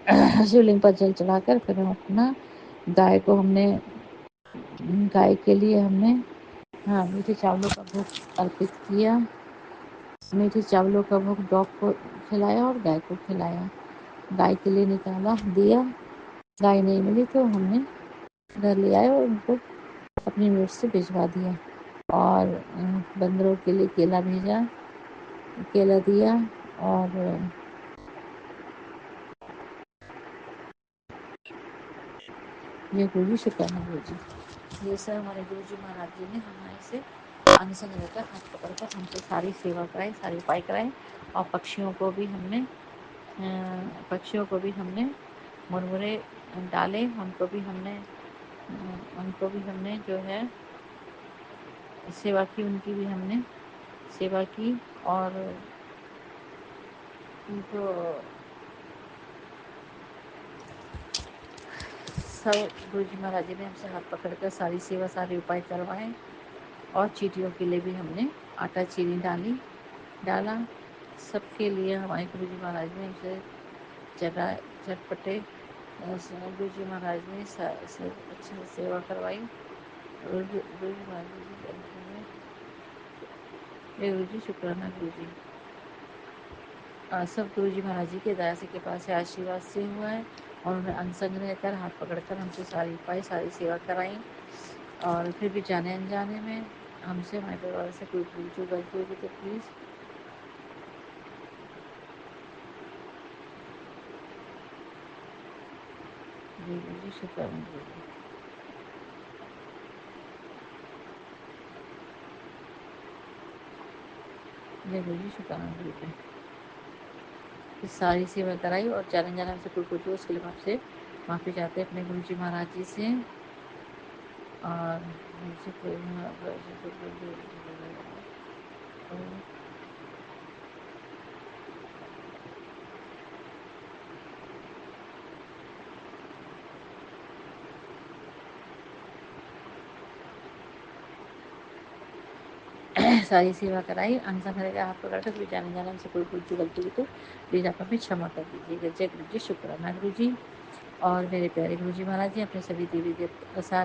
शिवलिंग पर जल चढ़ाकर फिर हम अपना गाय के लिए हमने मीठे चावलों का भोग अर्पित किया। मीठे चावलों का भोग डॉग को खिलाया और गाय को खिलाया। गाय के लिए निकाला दिया, गाय नहीं मिली तो हमने घर ले आए और उनको अपनी मीट से भिजवा दिया। और बंदरों के लिए केला भेजा, केला दिया। और ये गुरु जी, शुक्राना गुरु जी। ये सब हमारे गुरु जी महाराज जी ने हमारे से अंग संग रहकर हाथ पकड़कर हमसे सारी सेवा कराई, सारे उपाय कराए। और पक्षियों को भी हमने मुरमुरे डाले, उनको भी हमने जो है सेवा की, उनकी भी हमने सेवा की। और उनको सब गुरु जी महाराज जी ने हमसे हाथ पकड़कर सारी सेवा, सारे उपाय करवाए। और चींटियों के लिए भी हमने आटा चीनी डाला। सबके लिए हमारे गुरु जी महाराज ने हमसे चटपटे गुरु जी महाराज ने अच्छे से सेवा करवाई। गुरु जी महाराज जी, शुक्राना गुरु जी। सब गुरु जी महाराज जी के दया से के पास से आशीर्वाद से हुआ है। और उन्होंने अंग संग रहकर हाथ पकड़कर हमसे सारी उपाय, सारी सेवा कराई। और फिर भी जाने अनजाने में हमसे, हमारे परिवार से कोई भूल चूक गलती होगी तो प्लीज़ गुरु जी, शुक्राना गुरु जी। जय गुरु जी, शुक्राना गुरु जी। इस सारी सेवा कराई और जाने अनजाने हमसे कोई पूछो उसके लिए आपसे माफ़ी चाहते हैं अपने गुरु जी महाराज जी से। और सारी सेवा कराई, अंग संग रहकर हाथ पकड़कर फिर जाने अनजाने हमसे कोई भूल चूक गलती हुई तो प्लीज़ आप हमें क्षमा कर दीजिएगा। जय गुरु जी, शुक्राना गुरु जी। और मेरे प्यारे गुरु जी महाराज जी, अपने सभी देवी देवता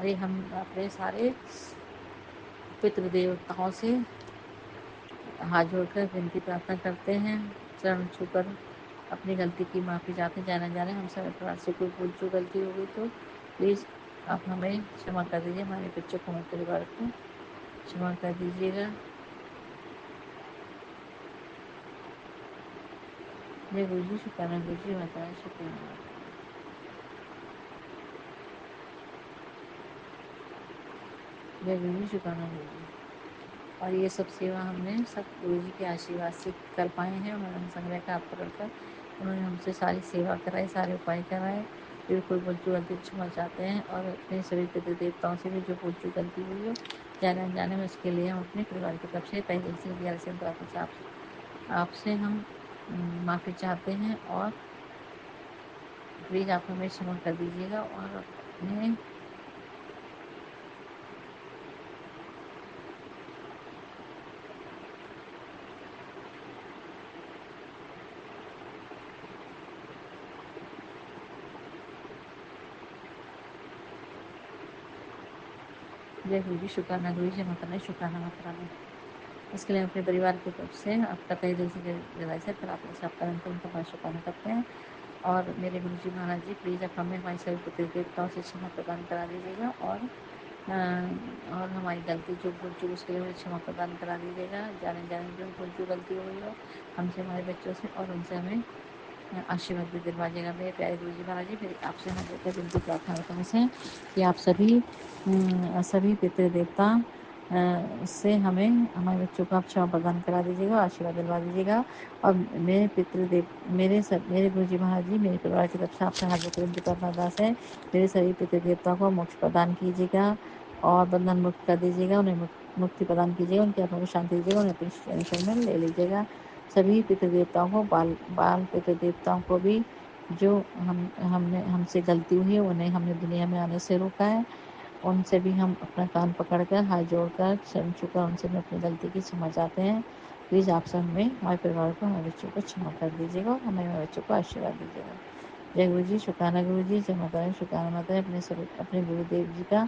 अपने सारे पितृ देवताओं से हाथ जोड़कर विनती प्रार्थना करते हैं, चरण छूकर अपनी गलती की माफ़ी चाहते हैं। जाने जाने हमसे हमारे परिवार से कोई भूल चूक गलती हो गई तो प्लीज़ आप हमें क्षमा कर दीजिए, हमारे बच्चों को, हमारे परिवार को क्षमा कर दीजिएगा। जय गुरु जी, शुक्राना गुरु जी, माता शुक्राना। जय गुरु जी, शुक्राना गुरु जी। और ये सब सेवा हमने सब गुरु जी के आशीर्वाद से कर पाए हैं। उन्होंने संग्रह का हाथ पकड़कर उन्होंने हमसे सारी सेवा कराई, सारे उपाय कराए। फिर कोई भूल चूक गलती क्षमा चाहते हैं। और अपने सभी पितृ देवताओं से भी जो भूल चूक गलती हुई हो जाने अनजाने में, उसके लिए हम अपने परिवार की तरफ से तहे दिल से, दिल से आपसे हम माफ़ी चाहते हैं। और प्लीज़ आप हमें क्षमा कर दीजिएगा। और अपने जय गुरु जी, शुक्राना गुरु जी, जय माता रानी, शुक्राना माता रानी। इसके लिए अपने परिवार की तरफ से आपका तहे दिल से जलाई से फिर आप से आपका उनका शुक्राना करते हैं। और मेरे गुरु जी महाराज जी, प्लीज़ आप हमें हमारे सभी पितृ देवताओं से क्षमा प्रदान करा दीजिएगा, और हमारी गलती जो भूल चूक उसके लिए मुझे क्षमा प्रदान करा दीजिएगा। जाने जाने जो भूल चूक गलती हुई हो हमसे, हमारे बच्चों से, और उनसे हमें आशीर्वाद भी दिलवाइएगा। मेरे प्यारे गुरु जी महाराज जी, मेरी आपसे हाथ जोड़कर विनती प्रार्थना करता हूँ से कि आप सभी पितृ देवता से हमें हमारे बच्चों को आप क्षमा प्रदान करा दीजिएगा, आशीर्वाद दिलवा दीजिएगा। और मेरे गुरु जी महाराज जी, मेरे परिवार की तरफ से आपसे हाथ जोड़कर विनती प्रार्थना अरदास है, मेरे सभी पितृ देवताओं को मोक्ष प्रदान कीजिएगा और बंधन मुक्त कर दीजिएगा, उन्हें मुक्ति प्रदान कीजिएगा, उनकी आत्मा को शांति दीजिएगा, उन्हें अपनी शरण में ले लीजिएगा। सभी पितृ देवताओं को, बाल पितृ देवताओं को भी जो हमसे गलती हुई है, उन्हें हमने दुनिया में आने से रोका है, उनसे भी हम अपना कान पकड़कर हाथ जोड़कर शरण छूकर उनसे भी अपनी गलती की क्षमा चाहते हैं। प्लीज़ आप सब हमें, हमारे परिवार को, हमारे बच्चों को क्षमा कर दीजिएगा और हमें हमारे बच्चों को आशीर्वाद दीजिएगा। जय गुरु जी, शुक्राना गुरु जी, जय माता रानी, शुक्राना माता रानी। अपने गुरुदेव जी का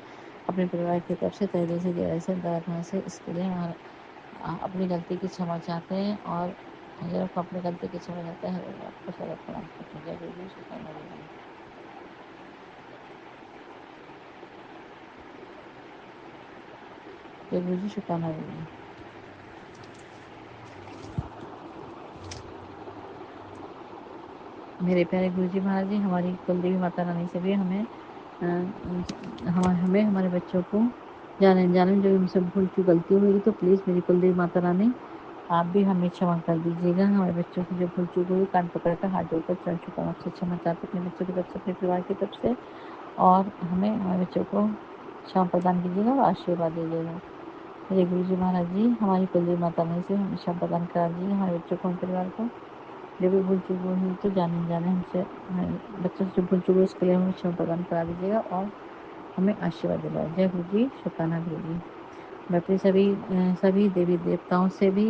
अपने परिवार की तरफ से तहे दिल से गहराई से प्रार्थना से इसके लिए अपनी गलती की क्षमा चाहते हैं, और हजारों को अपनी गलती की क्षमा चाहते हैं, आपको सारा प्रणाम करते हैं। जय गुरु जी, शुक्राना गुरु जी। जय गुरु जी, शुक्राना गुरु जी। मेरे प्यारे गुरु जी महाराज जी, हमारी कुलदेवी माता रानी से भी हमें हमारे बच्चों को जाने अनजाने जो हमसे भूल चूक गलती हुई, तो प्लीज़ मेरी कुलदेवी माता रानी आप भी हमें क्षमा कर दीजिएगा। हमारे बच्चों से जो भूल चूक हुई, कान पकड़कर हाथ जोड़कर चरण छूकर आपसे क्षमा चाहते अपने बच्चों की तरफ से, अपने परिवार की तरफ से, और हमें हमारे बच्चों को क्षमा प्रदान कीजिएगा और आशीर्वाद दीजिएगा। मेरे गुरु जी महाराज जी, हमारी कुलदेवी माता रानी से हमें क्षमा प्रदान करा दीजिए, हमारे बच्चों को, हमारे परिवार को जो भी भूल चूक हुई तो जाने जाने हमसे, हमारे बच्चों से जो भूल चूक हुई उसके लिए हमें क्षमा प्रदान करा दीजिएगा और हमें आशीर्वाद दिलाए। जय गुरु जी, शुक्राना गुरु जी। मैं अपने सभी देवी देवताओं से भी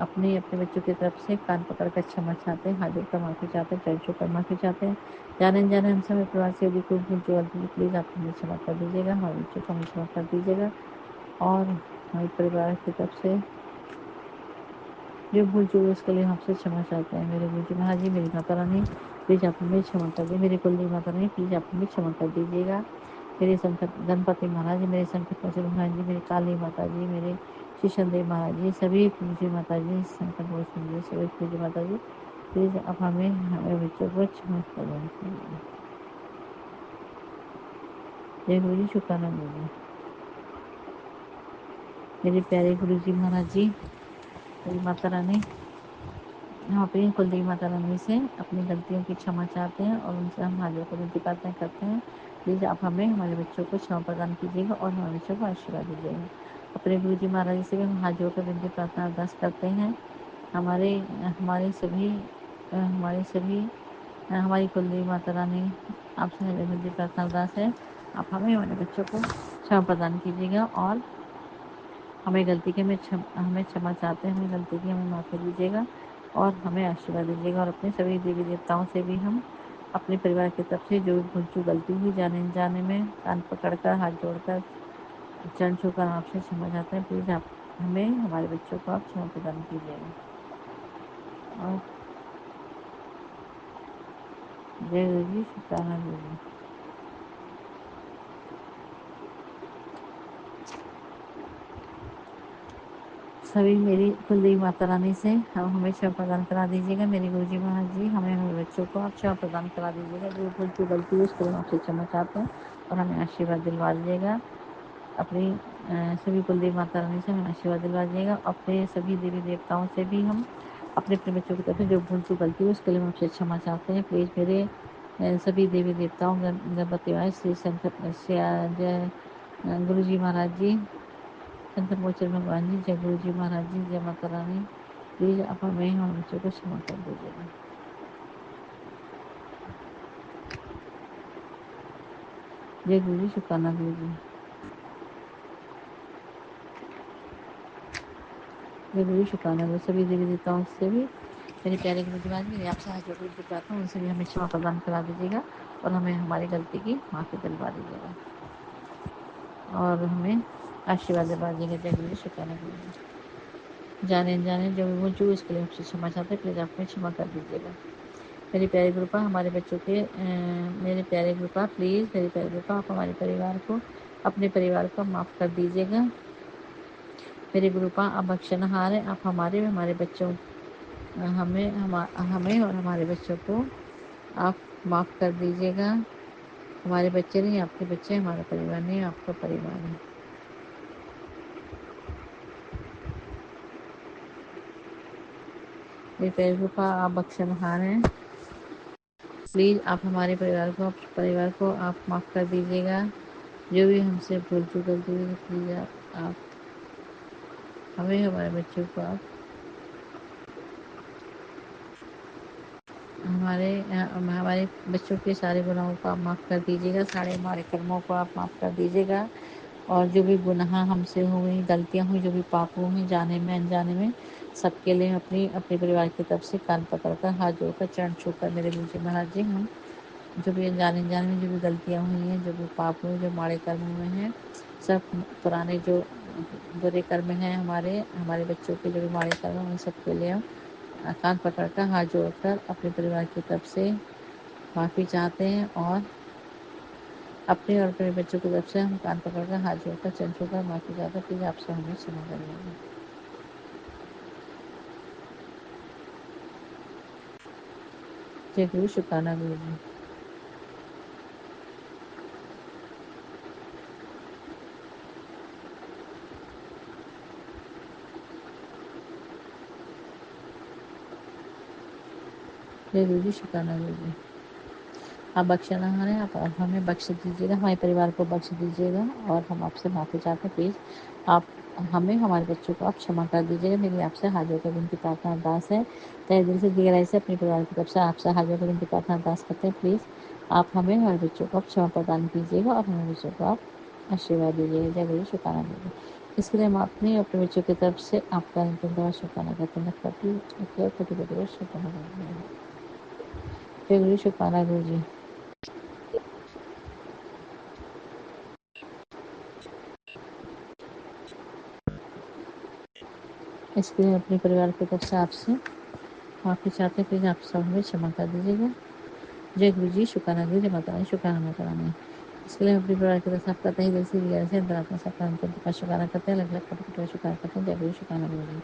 अपने अपने बच्चों की तरफ से कान पकड़कर क्षमा चाहते हैं, हाथ जोड़कर माफ़ी चाहते हैं, चरण छूकर माफ़ी चाहते हैं। जाने जाने हमसे, हमारे परिवार से यदि कोई भूल चूक गलती, प्लीज़ आप हमें क्षमा कर दीजिएगा, हमारे बच्चों को हमें क्षमा कर दीजिएगा, और हमारे परिवार की तरफ से जो भूल चूक है उसके लिए आपसे क्षमा चाहते हैं। मेरे गुरु जी महाराज जी, मेरी माता रानी, प्लीज़ आप हमें क्षमा कर दीजिए। मेरी कुलदेवी माता रानी, प्लीज़ आप हमें क्षमा कर दीजिएगा। मेरे संकट गणपति महाराज जी, मेरे संकट मोचन महाराज जी, मेरी काली माता जी, मेरे शीशम देव महाराज जी, सभी पूज्य माता जी, संकट मोचन जी, सभी पूज्य माता जी, प्लीज़ आप हमें, हमारे बच्चों को क्षमा प्रदान कीजिए। जय गुरु जी, शुक्राना गुरु जी। मेरे प्यारे गुरु जी महाराज जी, मेरी माता रानी, हम अपनी कुलदेवी माता रानी से अपनी गलतियों की क्षमा चाहते हैं और उनसे हम हाथ जोड़कर विनती प्रार्थना करते हैं। प्लीज़ आप हमें, हमारे बच्चों को क्षमा प्रदान कीजिएगा और हमारे बच्चों को आशीर्वाद दीजिएगा। अपने गुरु जी महाराज से भी हम हाथ जोड़कर विनती प्रार्थना अरदास करते हैं। हमारे हमारे सभी हमारी कुलदेवी माता रानी आपसे विनती प्रार्थना अरदास है, आप हमें, हमारे बच्चों को क्षमा प्रदान कीजिएगा और हमें गलती की हमें क्षमा चाहते हैं, हमें गलती की हमें माफ़ी दीजिएगा और हमें आशीर्वाद दीजिएगा। और अपने सभी देवी देवताओं से भी हम अपने परिवार की तरफ से जो भूल चूक गलती हुई जाने अनजाने में, कान पकड़कर हाथ जोड़कर चरण छूकर आपसे क्षमा चाहते हैं। प्लीज़ आप हमें, हमारे बच्चों को आप क्षमा प्रदान कीजिएगा। और जय गुरु जी, शुक्राना गुरु जी। सभी मेरी कुलदेवी माता रानी से हम हमें क्षमा प्रदान करा दीजिएगा। मेरे गुरु जी महाराज जी, हमें, हमारे बच्चों को आप क्षमा प्रदान करा दीजिएगा। जो भूल चूक गलती है उसके लिए हम आपसे क्षमा चाहते हैं और हमें आशीर्वाद दिलवा दीजिएगा। अपनी सभी कुलदेवी माता रानी से हमें आशीर्वाद दिलवा दीजिएगा। अपने सभी देवी देवताओं से भी हम अपने अपने बच्चों की तरफ से जो भूल चूक गलती है उसके लिए हम आपसे क्षमा चाहते हैं। प्लीज़ मेरे सभी देवी देवताओं, गणपति महाराज, श्री शंकर, जय गुरु जी महाराज जी, संकट मोचन भगवान जी, जय गुरु जी महाराज जी, जय माता रानी, प्लीज़ आप हमें, हमारे बच्चों को क्षमा कर दीजिएगा। जय गुरु जी, शुक्राना गुरु जी। जय गुरु जी, शुक्राना गुरु। सभी देवी देवताओं से भी मेरे प्यारे गुरु जी महाराज, मेरे आपसे हाथ जोड़ के प्रार्थना, उनसे भी हमें क्षमा प्रदान करा दीजिएगा और हमें हमारी गलती की माफ़ी दिलवा दीजिएगा। और हमें आशीर्वाद बाजिएगा। जय गुरु जी, शुक्राना गुरु जी। जाने अनजाने जो भी भूल चूक इसके लिए आपसे क्षमा चाहते हैं, प्लीज़ आप हमें क्षमा कर दीजिएगा। मेरे प्यारे गुरुपा हमारे बच्चों के मेरे प्यारे गुरुपा प्लीज़ मेरे प्यारे गुरुपा आप हमारे परिवार को अपने परिवार को माफ़ कर दीजिएगा। मेरे गुरुपा आप बख्शनहार हैं, आप हमारे बच्चों हमें और हमारे बच्चों को आप माफ़ कर दीजिएगा। हमारे बच्चे नहीं आपके बच्चे, हमारा परिवार नहीं आपका परिवार है। मेरे प्यारे गुरुपा आप बख्शनहार हैं, प्लीज़ आप हमारे परिवार को आप माफ़ कर दीजिएगा। जो भी हमसे भूल चूक गलती हुई प्लीज़ आप हमें हमारे बच्चों को आप हमारे बच्चों के सारे गुनाहों को आप माफ़ कर दीजिएगा, सारे हमारे कर्मों को आप माफ़ कर दीजिएगा। और जो भी गुनाह हमसे हुई, गलतियाँ हुई, जो भी पाप हुए जाने में अनजाने में, सबके लिए अपने परिवार की तरफ से कान पकड़कर हाथ जोड़कर चरण छूकर मेरे गुरु जी महाराज जी हम जो भी अनजाने अनजाने में जो भी गलतियाँ हुई हैं, जो भी पाप हुए, जो माड़े कर्म हुए हैं, सब पुराने जो बुरे कर्म हैं हमारे बच्चों के जो भी माड़े कर्म हैं उन सबके लिए हम कान पकड़कर हाथ जोड़कर अपने परिवार की तरफ से माफ़ी चाहते हैं और अपने और अपने बच्चों की तरफ से हम कान पकड़कर हाथ जोड़कर चरण छूकर माफ़ी चाहते हैं। प्लीज़ आपसे हमें क्षमा करिएगा। जय गुरु शुक्राना गुरु जी। जय गुरु जी शुक्राना गुरु जी। आप बख्शनहार हैं, आप हमें बख्श दीजिएगा, हमारे परिवार को बख्श दीजिएगा और हम आपसे माफ़ी चाहते हैं। प्लीज़ आप हमें हमारे बच्चों को आप क्षमा कर दीजिएगा। मेरी आपसे हाथ जोड़कर विनती प्रार्थना अरदास है, तहे दिल से गहराई से अपने परिवार की तरफ से आपसे हाथ जोड़कर विनती प्रार्थना अरदास करते हैं। प्लीज़ आप हमें हमारे बच्चों को आप क्षमा प्रदान कीजिएगा और हमारे बच्चों को आप आशीर्वाद दीजिएगा। जय गुरु शुक्राना गुरु। इसके लिए हम अपने अपने बच्चों की तरफ से आपका धन्यवाद शुक्राना करते हैं। शुक्राना जय गुरु शुक्राना गुरु जी। इसके लिए अपने परिवार की तरफ से आपसे माफ़ी चाहते हैं, प्लीज़ आप सब हमें क्षमा कर दीजिएगा। जय गुरु जी शुक्राना गुरु जी, माता रानी शुक्राना माता रानी। इसके लिए हम अपने परिवार की तरफ से आपका तहे दिल से गहराई से अंतरात्मा से आपका अंतिम का शुक्राना करते हैं, अलग अलग कटोकटी का शुक्राना करते हैं। जय गुरु शुक्राना गुरु जी।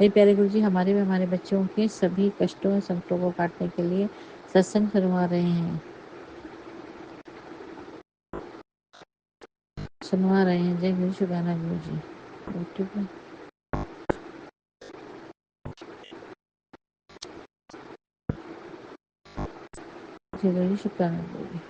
मेरे प्यारे गुरु जी हमारे बच्चों के सभी कष्टों और संकटों को काटने के लिए सत्संग सुनवा रहे हैं जय गुरु शुक्राना गुरु जी। ठीक है। जय गुरु शुक्राना गुरु जी।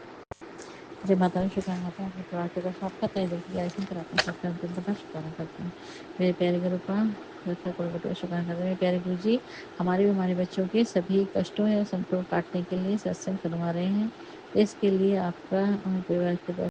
जय माता दी शुक्राना माता अपने परिवार के तरफ आपका तहे दिल की गहराई से अंतरात्मा से आपका अंतिम का शुक्राना करते हैं। मेरे प्यारे गुरुपा शुक्राना करते हैं। मेरे प्यारे गुरु जी हमारे बच्चों के सभी कष्टों या संकटों को काटने के लिए सत्संग सुनवा रहे हैं। इसके लिए आपका हमारे परिवार के तरफ